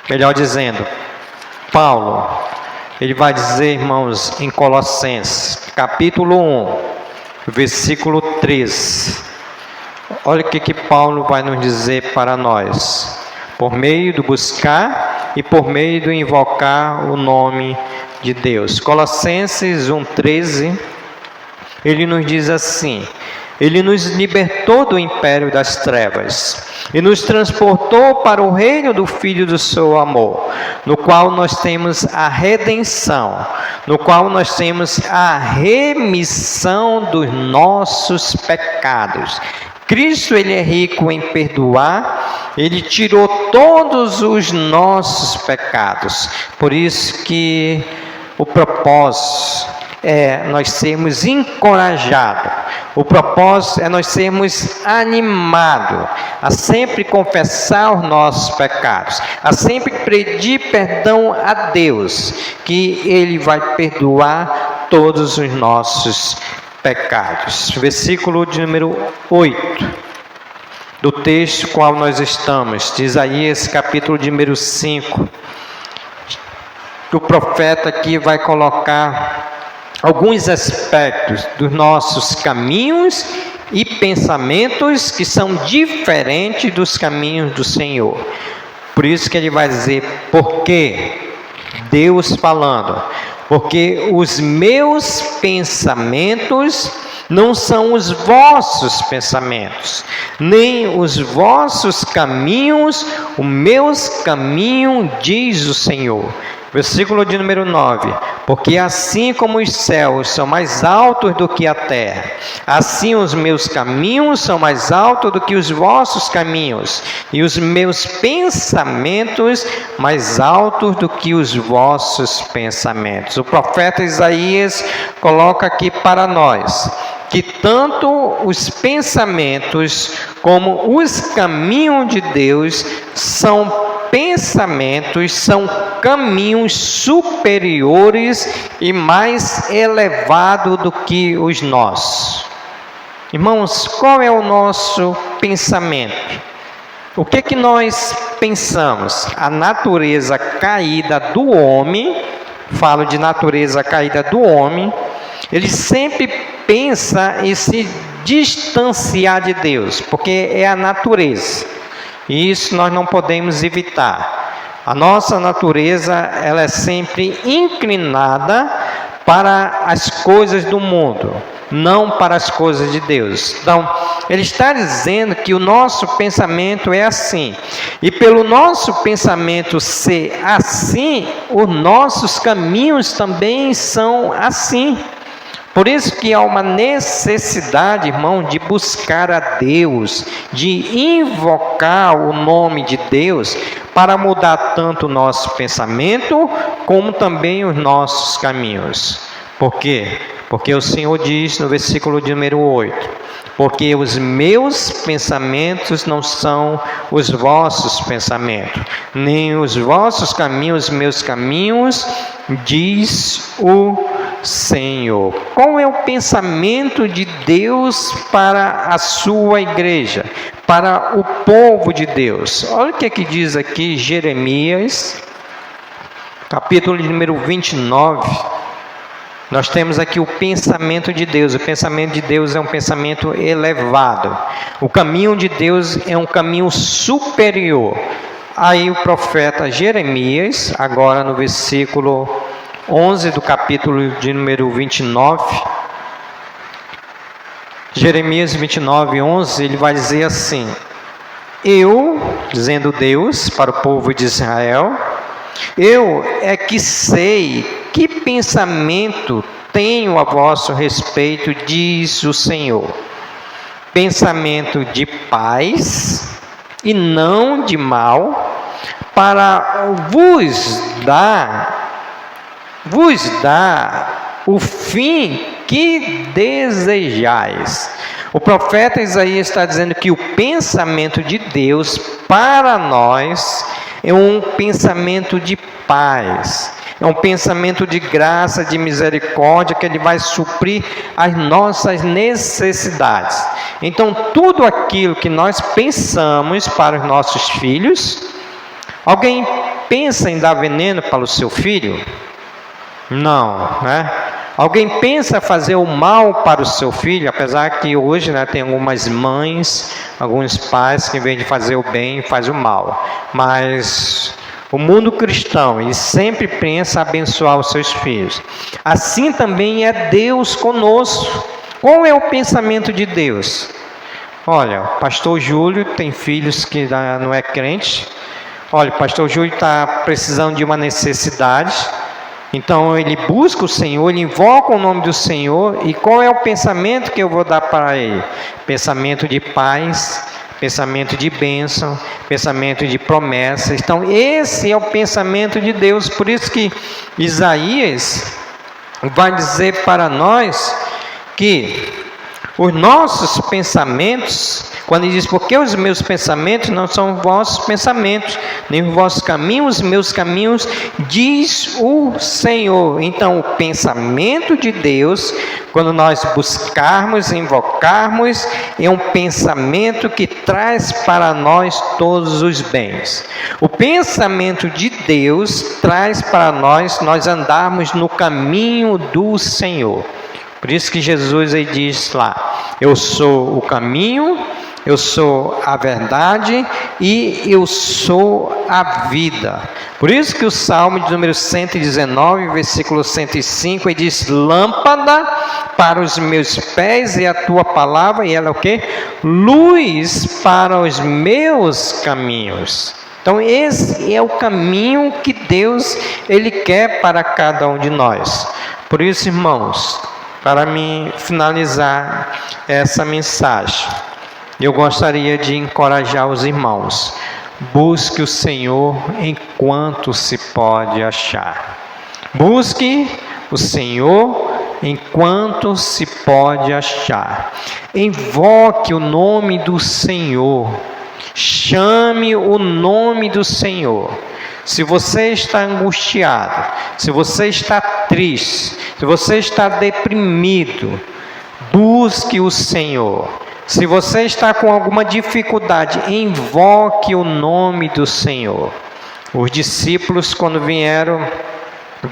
melhor dizendo, Paulo, ele vai dizer, irmãos, em Colossenses, capítulo 1, versículo 3. Olha o que Paulo vai nos dizer para nós, por meio do buscar e por meio do invocar o nome de Deus. Colossenses 1,13, ele nos diz assim: Ele nos libertou do império das trevas e nos transportou para o reino do Filho do seu amor, no qual nós temos a redenção, no qual nós temos a remissão dos nossos pecados. Cristo, ele é rico em perdoar, ele tirou todos os nossos pecados. Por isso que o propósito é nós sermos encorajados, o propósito é nós sermos animados a sempre confessar os nossos pecados, a sempre pedir perdão a Deus, que ele vai perdoar todos os nossos pecados. Versículo de número 8 do texto qual nós estamos, de Isaías, capítulo de número 5. O profeta aqui vai colocar alguns aspectos dos nossos caminhos e pensamentos que são diferentes dos caminhos do Senhor. Por isso que ele vai dizer, porque Deus falando, porque os meus pensamentos não são os vossos pensamentos, nem os vossos caminhos, os meus caminhos, diz o Senhor. Versículo de número 9, porque assim como os céus são mais altos do que a terra, assim os meus caminhos são mais altos do que os vossos caminhos, e os meus pensamentos mais altos do que os vossos pensamentos. O profeta Isaías coloca aqui para nós que tanto os pensamentos como os caminhos de Deus são pensamentos, são caminhos superiores e mais elevados do que os nossos. Irmãos, qual é o nosso pensamento? O que que nós pensamos? A natureza caída do homem, falo de natureza caída do homem, ele sempre pensa em se distanciar de Deus, porque é a natureza. E isso nós não podemos evitar. A nossa natureza, ela é sempre inclinada para as coisas do mundo, não para as coisas de Deus. Então, ele está dizendo que o nosso pensamento é assim. E pelo nosso pensamento ser assim, os nossos caminhos também são assim. Por isso que há uma necessidade, irmão, de buscar a Deus, de invocar o nome de Deus para mudar tanto o nosso pensamento como também os nossos caminhos. Por quê? Porque o Senhor diz no versículo de número 8, porque os meus pensamentos não são os vossos pensamentos, nem os vossos caminhos, meus caminhos, diz o Senhor. Qual é o pensamento de Deus para a sua igreja, para o povo de Deus? Olha o que é que diz aqui Jeremias, capítulo de número 29. Nós temos aqui o pensamento de Deus. O pensamento de Deus é um pensamento elevado. O caminho de Deus é um caminho superior. Aí o profeta Jeremias, agora no versículo 11 do capítulo de número 29, Jeremias 29, 11, ele vai dizer assim: eu, dizendo Deus para o povo de Israel, eu é que sei que pensamento tenho a vosso respeito, diz o Senhor, pensamento de paz e não de mal, para vos dar o fim que desejais. O profeta Isaías está dizendo que o pensamento de Deus para nós é um pensamento de paz, é um pensamento de graça, de misericórdia, que ele vai suprir as nossas necessidades. Então, tudo aquilo que nós pensamos para os nossos filhos, alguém pensa em dar veneno para o seu filho? Não, né? Alguém pensa fazer o mal para o seu filho, apesar que hoje, né, tem algumas mães, alguns pais que em vez de fazer o bem, faz o mal. Mas o mundo cristão, ele sempre pensa abençoar os seus filhos. Assim também é Deus conosco. Qual é o pensamento de Deus? Olha, o pastor Júlio tem filhos que não é crente. Olha, o pastor Júlio está precisando de uma necessidade. Então ele busca o Senhor, ele invoca o nome do Senhor. E qual é o pensamento que eu vou dar para ele? Pensamento de paz, pensamento de bênção, pensamento de promessa. Então esse é o pensamento de Deus. Por isso que Isaías vai dizer para nós que os nossos pensamentos, quando ele diz, porque os meus pensamentos não são os vossos pensamentos, nem os vossos caminhos, os meus caminhos, diz o Senhor. Então, o pensamento de Deus, quando nós buscarmos, invocarmos, é um pensamento que traz para nós todos os bens. O pensamento de Deus traz para nós andarmos no caminho do Senhor. Por isso que Jesus aí diz lá, eu sou o caminho, eu sou a verdade e eu sou a vida. Por isso que o Salmo de número 119, versículo 105, ele diz, lâmpada para os meus pés e a tua palavra, e ela é o quê? Luz para os meus caminhos. Então esse é o caminho que Deus, Ele quer para cada um de nós. Por isso, irmãos, para me finalizar essa mensagem, eu gostaria de encorajar os irmãos. Busque o Senhor enquanto se pode achar. Busque o Senhor enquanto se pode achar. Invoque o nome do Senhor. Chame o nome do Senhor. Se você está angustiado, se você está triste, se você está deprimido, busque o Senhor. Se você está com alguma dificuldade, invoque o nome do Senhor. Os discípulos, quando vieram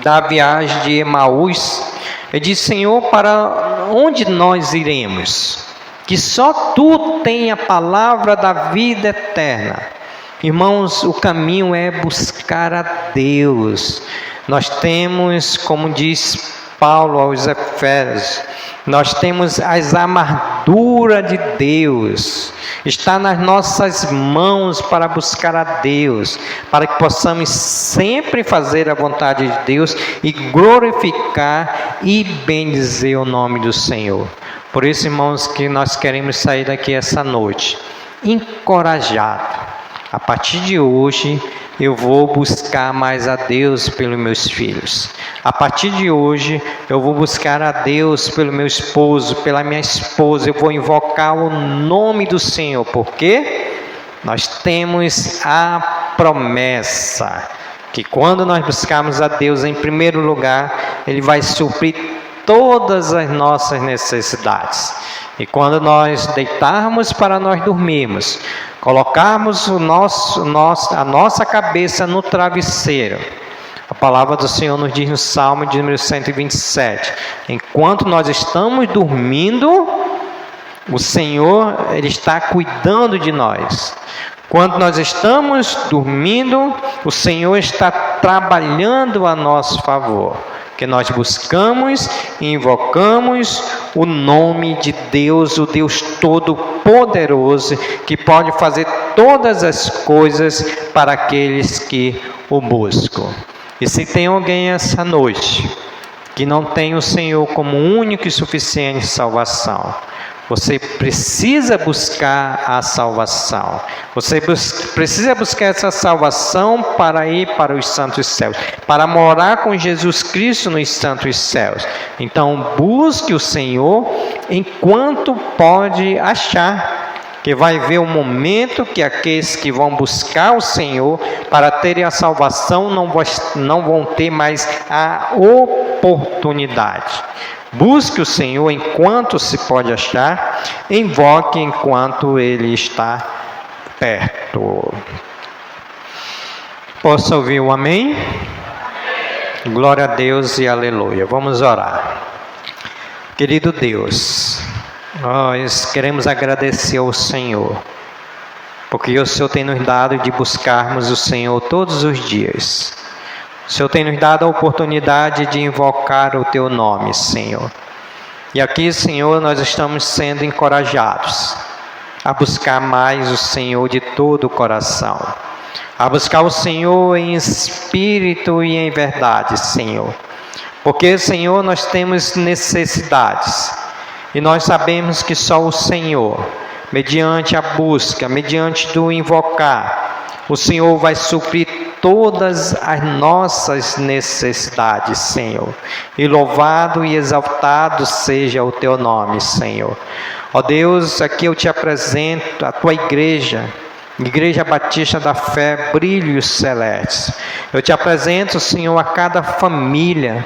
da viagem de Emaús, ele disse, Senhor, para onde nós iremos? Que só Tu tem a palavra da vida eterna. Irmãos, o caminho é buscar a Deus. Nós temos, como diz Paulo aos Efésios, nós temos as armaduras de Deus. Está nas nossas mãos para buscar a Deus, para que possamos sempre fazer a vontade de Deus e glorificar e bendizer o nome do Senhor. Por isso, irmãos, que nós queremos sair daqui essa noite encorajado. A partir de hoje, eu vou buscar mais a Deus pelos meus filhos. A partir de hoje, eu vou buscar a Deus pelo meu esposo, pela minha esposa. Eu vou invocar o nome do Senhor, porque nós temos a promessa que quando nós buscarmos a Deus em primeiro lugar, Ele vai suprir todas as nossas necessidades. E quando nós deitarmos para nós dormirmos, colocarmos a nossa cabeça no travesseiro, a palavra do Senhor nos diz no Salmo de número 127, enquanto nós estamos dormindo, o Senhor, Ele está cuidando de nós. Quando nós estamos dormindo, o Senhor está trabalhando a nosso favor. Que nós buscamos e invocamos o nome de Deus, o Deus Todo-Poderoso, que pode fazer todas as coisas para aqueles que o buscam. E se tem alguém essa noite que não tem o Senhor como único e suficiente salvação, você precisa buscar a salvação. Você precisa buscar essa salvação para ir para os santos céus, para morar com Jesus Cristo nos santos céus. Então, busque o Senhor enquanto pode achar, que vai haver um momento que aqueles que vão buscar o Senhor para terem a salvação não vão ter mais a oportunidade. Busque o Senhor enquanto se pode achar, invoque enquanto Ele está perto. Posso ouvir um amém? Glória a Deus e aleluia. Vamos orar. Querido Deus, nós queremos agradecer ao Senhor, porque o Senhor tem nos dado de buscarmos o Senhor todos os dias. O Senhor tem nos dado a oportunidade de invocar o Teu nome, Senhor. E aqui, Senhor, nós estamos sendo encorajados a buscar mais o Senhor de todo o coração, a buscar o Senhor em espírito e em verdade, Senhor. Porque, Senhor, nós temos necessidades e nós sabemos que só o Senhor, mediante a busca, mediante do invocar, o Senhor vai suprir todas as nossas necessidades, Senhor. E louvado e exaltado seja o teu nome, Senhor. Ó Deus, aqui eu te apresento a tua igreja, Igreja Batista da Fé, Brilhos Celestes. Eu te apresento, Senhor, a cada família.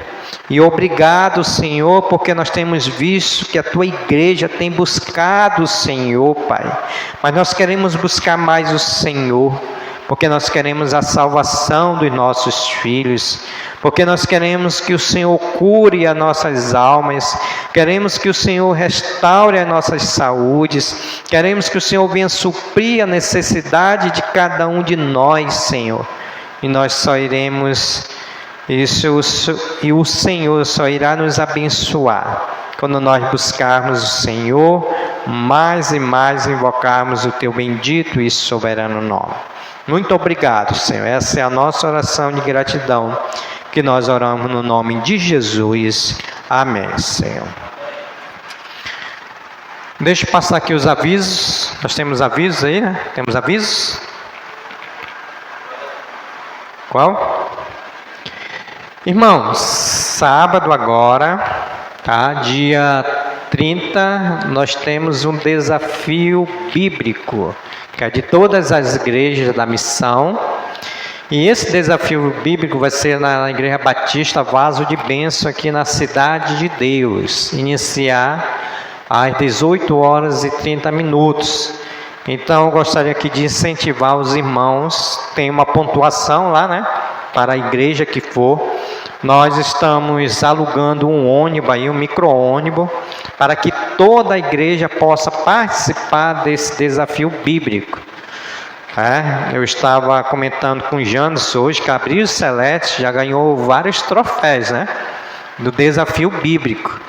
E obrigado, Senhor, porque nós temos visto que a tua igreja tem buscado o Senhor, Pai. Mas nós queremos buscar mais o Senhor, porque nós queremos a salvação dos nossos filhos, porque nós queremos que o Senhor cure as nossas almas, queremos que o Senhor restaure as nossas saúdes, queremos que o Senhor venha suprir a necessidade de cada um de nós, Senhor. E nós só iremos isso, e o Senhor só irá nos abençoar quando nós buscarmos o Senhor, mais e mais invocarmos o teu bendito e soberano nome. Muito obrigado, Senhor. Essa é a nossa oração de gratidão, que nós oramos no nome de Jesus. Amém, Senhor. Deixa eu passar aqui os avisos. Nós temos avisos aí, né? Temos avisos? Qual? Irmãos, sábado agora, tá? Dia 30, nós temos um desafio bíblico, que é de todas as igrejas da missão. E esse desafio bíblico vai ser na Igreja Batista Vaso de Bênção, aqui na Cidade de Deus, iniciar às 18h30. Então, eu gostaria aqui de incentivar os irmãos, tem uma pontuação lá, né, para a igreja que for. Nós estamos alugando um ônibus aí, um micro-ônibus, para que toda a igreja possa participar desse desafio bíblico. Eu estava comentando com o Janis hoje que a Brilhos Celestes já ganhou vários troféus, né, do desafio bíblico.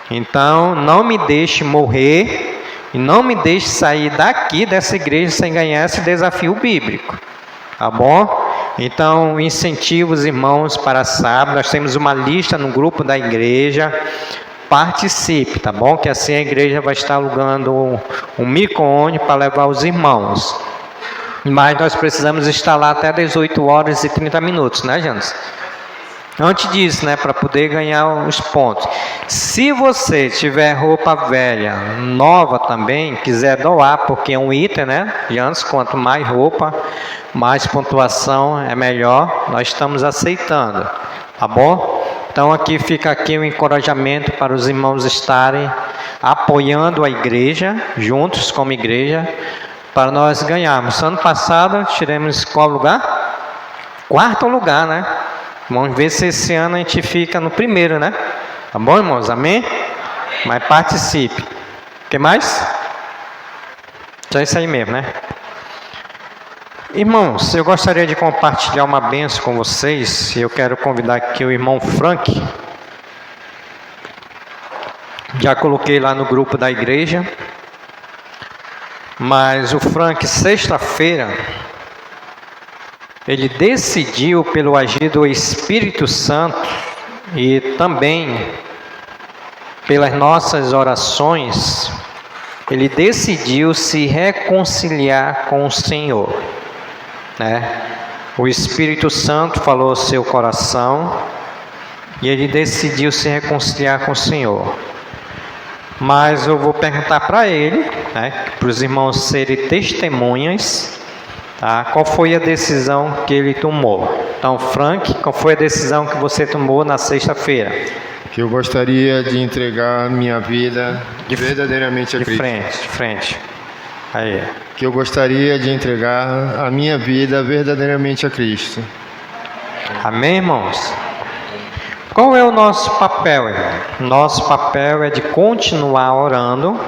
Então, não me deixe morrer e não me deixe sair daqui dessa igreja sem ganhar esse desafio bíblico, tá bom? Então, incentivo os irmãos para sábado. Nós temos uma lista no grupo da igreja. Participe, tá bom? Que assim a igreja vai estar alugando um micro-ônibus para levar os irmãos. Mas nós precisamos estar lá até 18h30, né, Janis? Antes disso, né, para poder ganhar os pontos. Se você tiver roupa velha, nova também, quiser doar, porque é um item, né, Janis? Quanto mais roupa, mais pontuação é melhor. Nós estamos aceitando, tá bom? Então aqui fica aqui o encorajamento para os irmãos estarem apoiando a igreja, juntos como igreja, para nós ganharmos. Ano passado tiramos qual lugar? 4º lugar, né? Vamos ver se esse ano a gente fica no 1º, né? Tá bom, irmãos? Amém? Mas participe. O que mais? Só isso aí mesmo, né? Irmãos, eu gostaria de compartilhar uma bênção com vocês. Eu quero convidar aqui o irmão Frank. Já coloquei lá no grupo da igreja. Mas o Frank, sexta-feira, ele decidiu, pelo agir do Espírito Santo e também pelas nossas orações, ele decidiu se reconciliar com o Senhor, né? O Espírito Santo falou ao seu coração e ele decidiu se reconciliar com o Senhor. Mas eu vou perguntar para ele, né, para os irmãos serem testemunhas, tá? Qual foi a decisão que ele tomou? Então, Frank, qual foi a decisão que você tomou na sexta-feira? Que eu gostaria de entregar minha vida verdadeiramente a Cristo. De frente. Aí. Que eu gostaria de entregar a minha vida verdadeiramente a Cristo. Amém, irmãos? Qual é o nosso papel, irmão? Nosso papel é de continuar orando,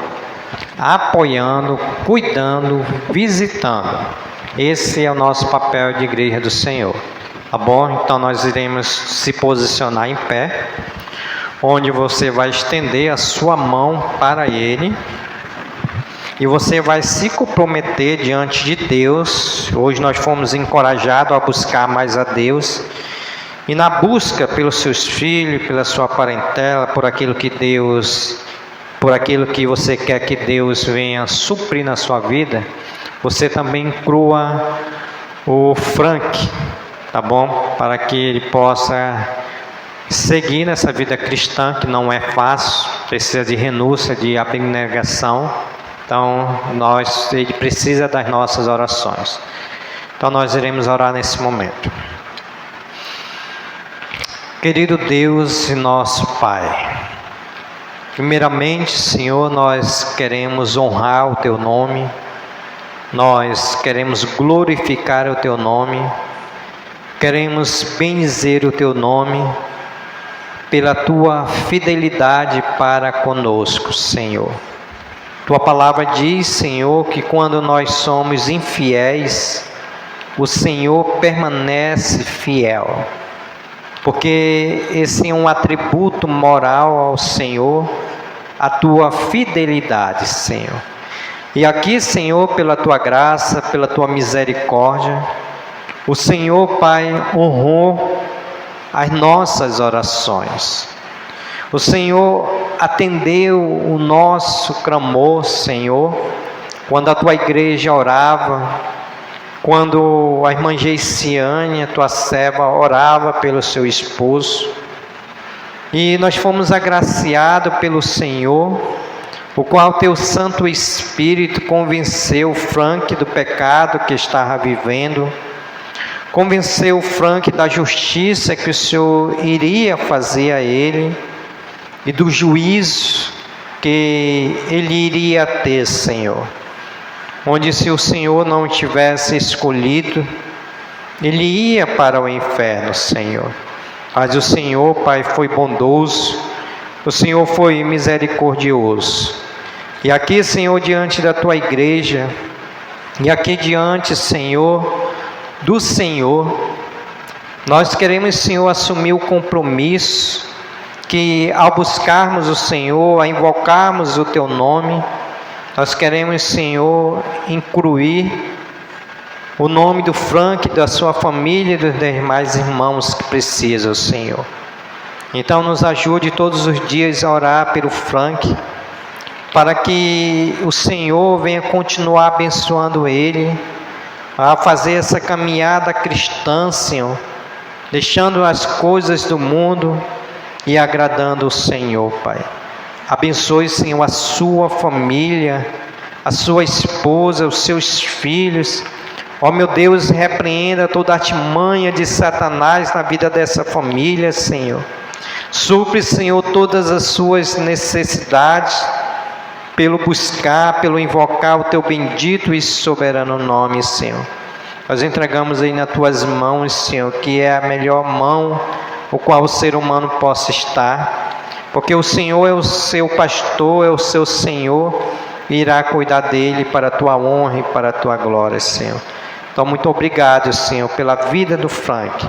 apoiando, cuidando, visitando. Esse é o nosso papel de igreja do Senhor. Tá bom? Então nós iremos se posicionar em pé. onde você vai estender a sua mão para Ele e você vai se comprometer diante de Deus. Hoje nós fomos encorajados a buscar mais a Deus, e na busca pelos seus filhos, pela sua parentela, por aquilo que você quer que Deus venha suprir na sua vida, você também inclua o Frank, tá bom? Para que ele possa seguir nessa vida cristã, que não é fácil, precisa de renúncia, de abnegação. Então, ele precisa das nossas orações. Então, nós iremos orar nesse momento. Querido Deus e nosso Pai, primeiramente, Senhor, nós queremos honrar o Teu nome, nós queremos glorificar o Teu nome, queremos bendizer o Teu nome, pela Tua fidelidade para conosco, Senhor. Tua palavra diz, Senhor, que quando nós somos infiéis, o Senhor permanece fiel. Porque esse é um atributo moral ao Senhor, a Tua fidelidade, Senhor. E aqui, Senhor, pela Tua graça, pela Tua misericórdia, o Senhor, Pai, honrou as nossas orações. O Senhor atendeu o nosso clamor, Senhor, quando a Tua igreja orava, quando a irmã Geiciane, a Tua serva, orava pelo seu esposo. E nós fomos agraciados pelo Senhor, o qual Teu Santo Espírito convenceu o Frank do pecado que estava vivendo, convenceu o Frank da justiça que o Senhor iria fazer a ele e do juízo que ele iria ter, Senhor. Onde se o Senhor não tivesse escolhido, ele ia para o inferno, Senhor. Mas o Senhor, Pai, foi bondoso, o Senhor foi misericordioso. E aqui, Senhor, diante da Tua igreja, e aqui diante, Senhor, do Senhor, nós queremos, Senhor, assumir o compromisso que ao buscarmos o Senhor, a invocarmos o Teu nome, nós queremos, Senhor, incluir o nome do Frank, da sua família e dos demais irmãos que precisam, Senhor. Então nos ajude todos os dias a orar pelo Frank, para que o Senhor venha continuar abençoando ele, a fazer essa caminhada cristã, Senhor, deixando as coisas do mundo e agradando o Senhor, Pai. Abençoe, Senhor, a sua família, a sua esposa, os seus filhos. Ó meu Deus, repreenda toda a artimanha de Satanás na vida dessa família, Senhor. Supre, Senhor, todas as suas necessidades, pelo buscar, pelo invocar o Teu bendito e soberano nome, Senhor. Nós entregamos aí nas Tuas mãos, Senhor, que é a melhor mão o qual o ser humano possa estar, porque o Senhor é o seu pastor, é o seu Senhor, e irá cuidar dele para a Tua honra e para a Tua glória, Senhor. Então, muito obrigado, Senhor, pela vida do Frank.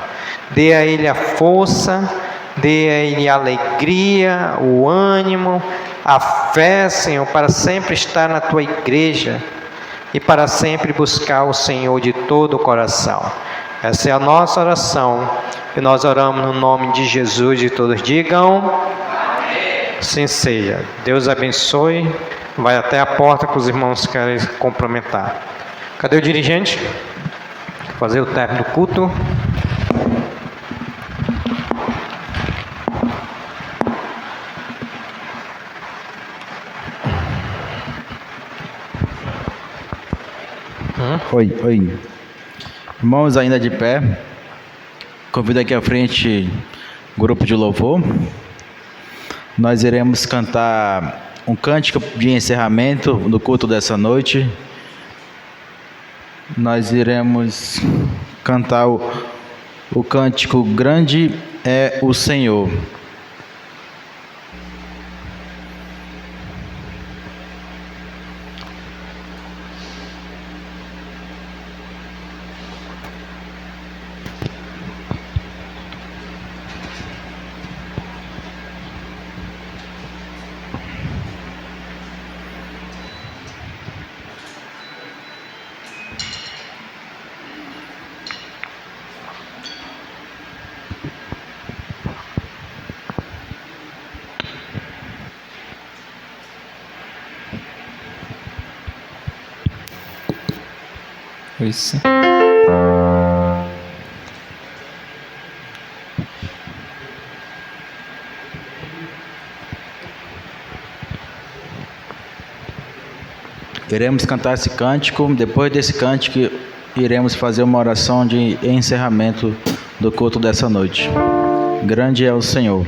Dê a ele a força, dê a ele a alegria, o ânimo, a fé, Senhor, para sempre estar na Tua igreja e para sempre buscar o Senhor de todo o coração. Essa é a nossa oração, e nós oramos no nome de Jesus, e todos digam amém. Assim seja. Deus abençoe. Vai até a porta que os irmãos querem cumprimentar. Cadê o dirigente? Fazer o término do culto. Oi. Irmãos, ainda de pé, convido aqui à frente o grupo de louvor. Nós iremos cantar um cântico de encerramento do culto dessa noite. Nós iremos cantar o cântico Grande é o Senhor. Isso. Iremos cantar esse cântico. Depois desse cântico, iremos fazer uma oração de encerramento do culto dessa noite. Grande é o Senhor.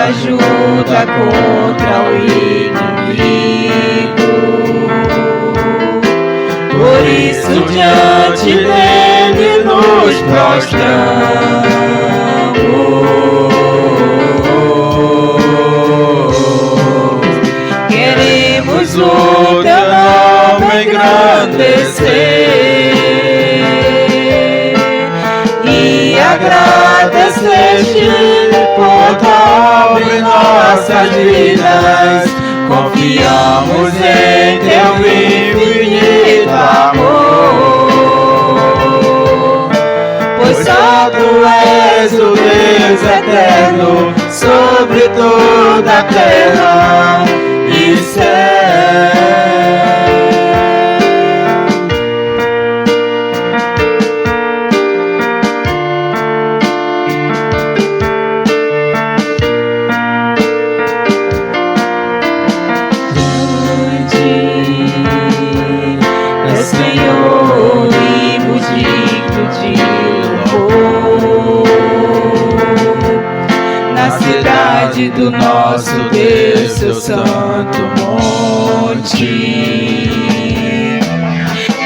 Ajuda contra o inimigo. Por isso diante dele nos prostramos. Queremos o teu nome engrandecer e agradecer-te por tua obra em nossas vidas. Confiamos em teu infinito amor, pois só tu és o Deus eterno sobre toda a terra e céu. Do nosso Deus, seu santo monte,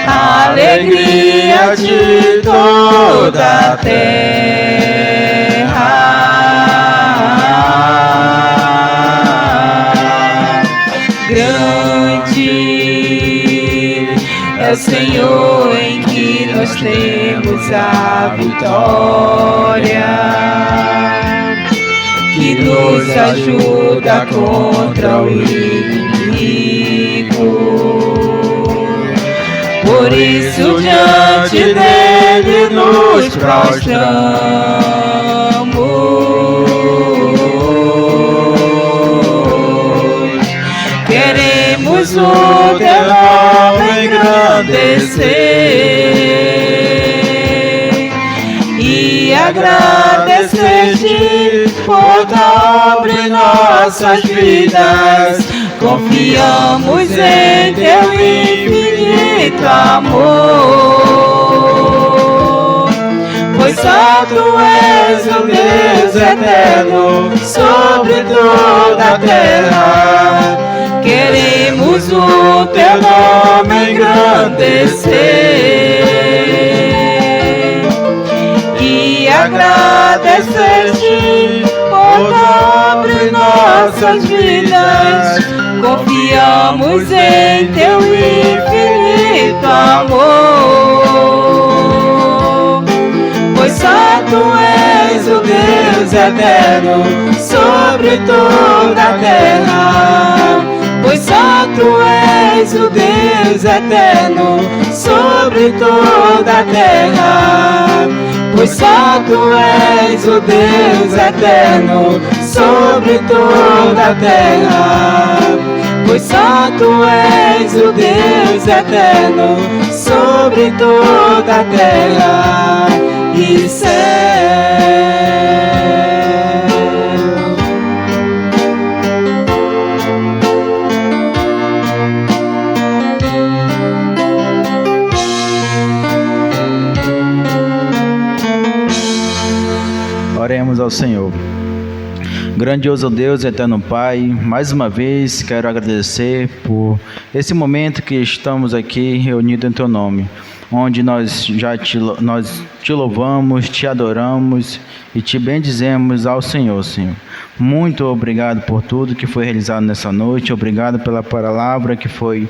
alegria de toda a terra, grande é o Senhor em que nós temos a vitória, que nos ajuda contra o inimigo. Por isso diante dele nos prostramos. Queremos o teu nome engrandecer e agradecer-te por tua obra em nossas vidas. Confiamos em teu infinito amor, pois só tu és o Deus eterno sobre toda a terra. Queremos o teu nome engrandecer e agradecer-te por tua obra em nossas vidas. Confiamos em teu infinito amor, pois só tu és o Deus eterno sobre toda a terra. Pois só tu és o Deus eterno sobre toda a terra. Pois só tu és o Deus eterno sobre toda a terra. Pois só tu és o Deus eterno sobre toda a terra e céu. Oremos ao Senhor. Grandioso Deus, eterno Pai, mais uma vez quero agradecer por esse momento que estamos aqui reunidos em Teu nome, onde nós te louvamos, te adoramos e te bendizemos ao Senhor, Senhor. Muito obrigado por tudo que foi realizado nessa noite, obrigado pela palavra que foi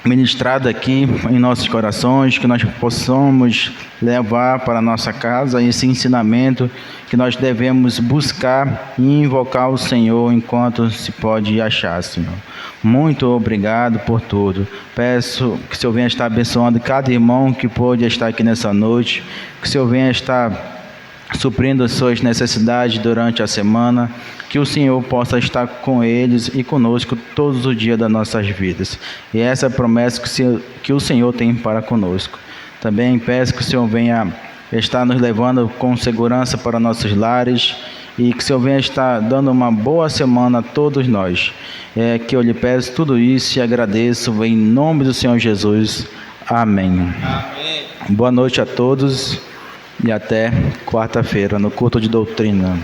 ministrado aqui em nossos corações, que nós possamos levar para a nossa casa esse ensinamento que nós devemos buscar e invocar o Senhor enquanto se pode achar, Senhor. Muito obrigado por tudo. Peço que o Senhor venha estar abençoando cada irmão que pôde estar aqui nessa noite, que o Senhor venha estar suprindo as suas necessidades durante a semana, que o Senhor possa estar com eles e conosco todos os dias das nossas vidas. E essa é a promessa que o Senhor tem para conosco. Também peço que o Senhor venha estar nos levando com segurança para nossos lares e que o Senhor venha estar dando uma boa semana a todos nós. Que eu lhe peço tudo isso e agradeço em nome do Senhor Jesus. Amém. Amém. Boa noite a todos. E até quarta-feira, no culto de doutrina.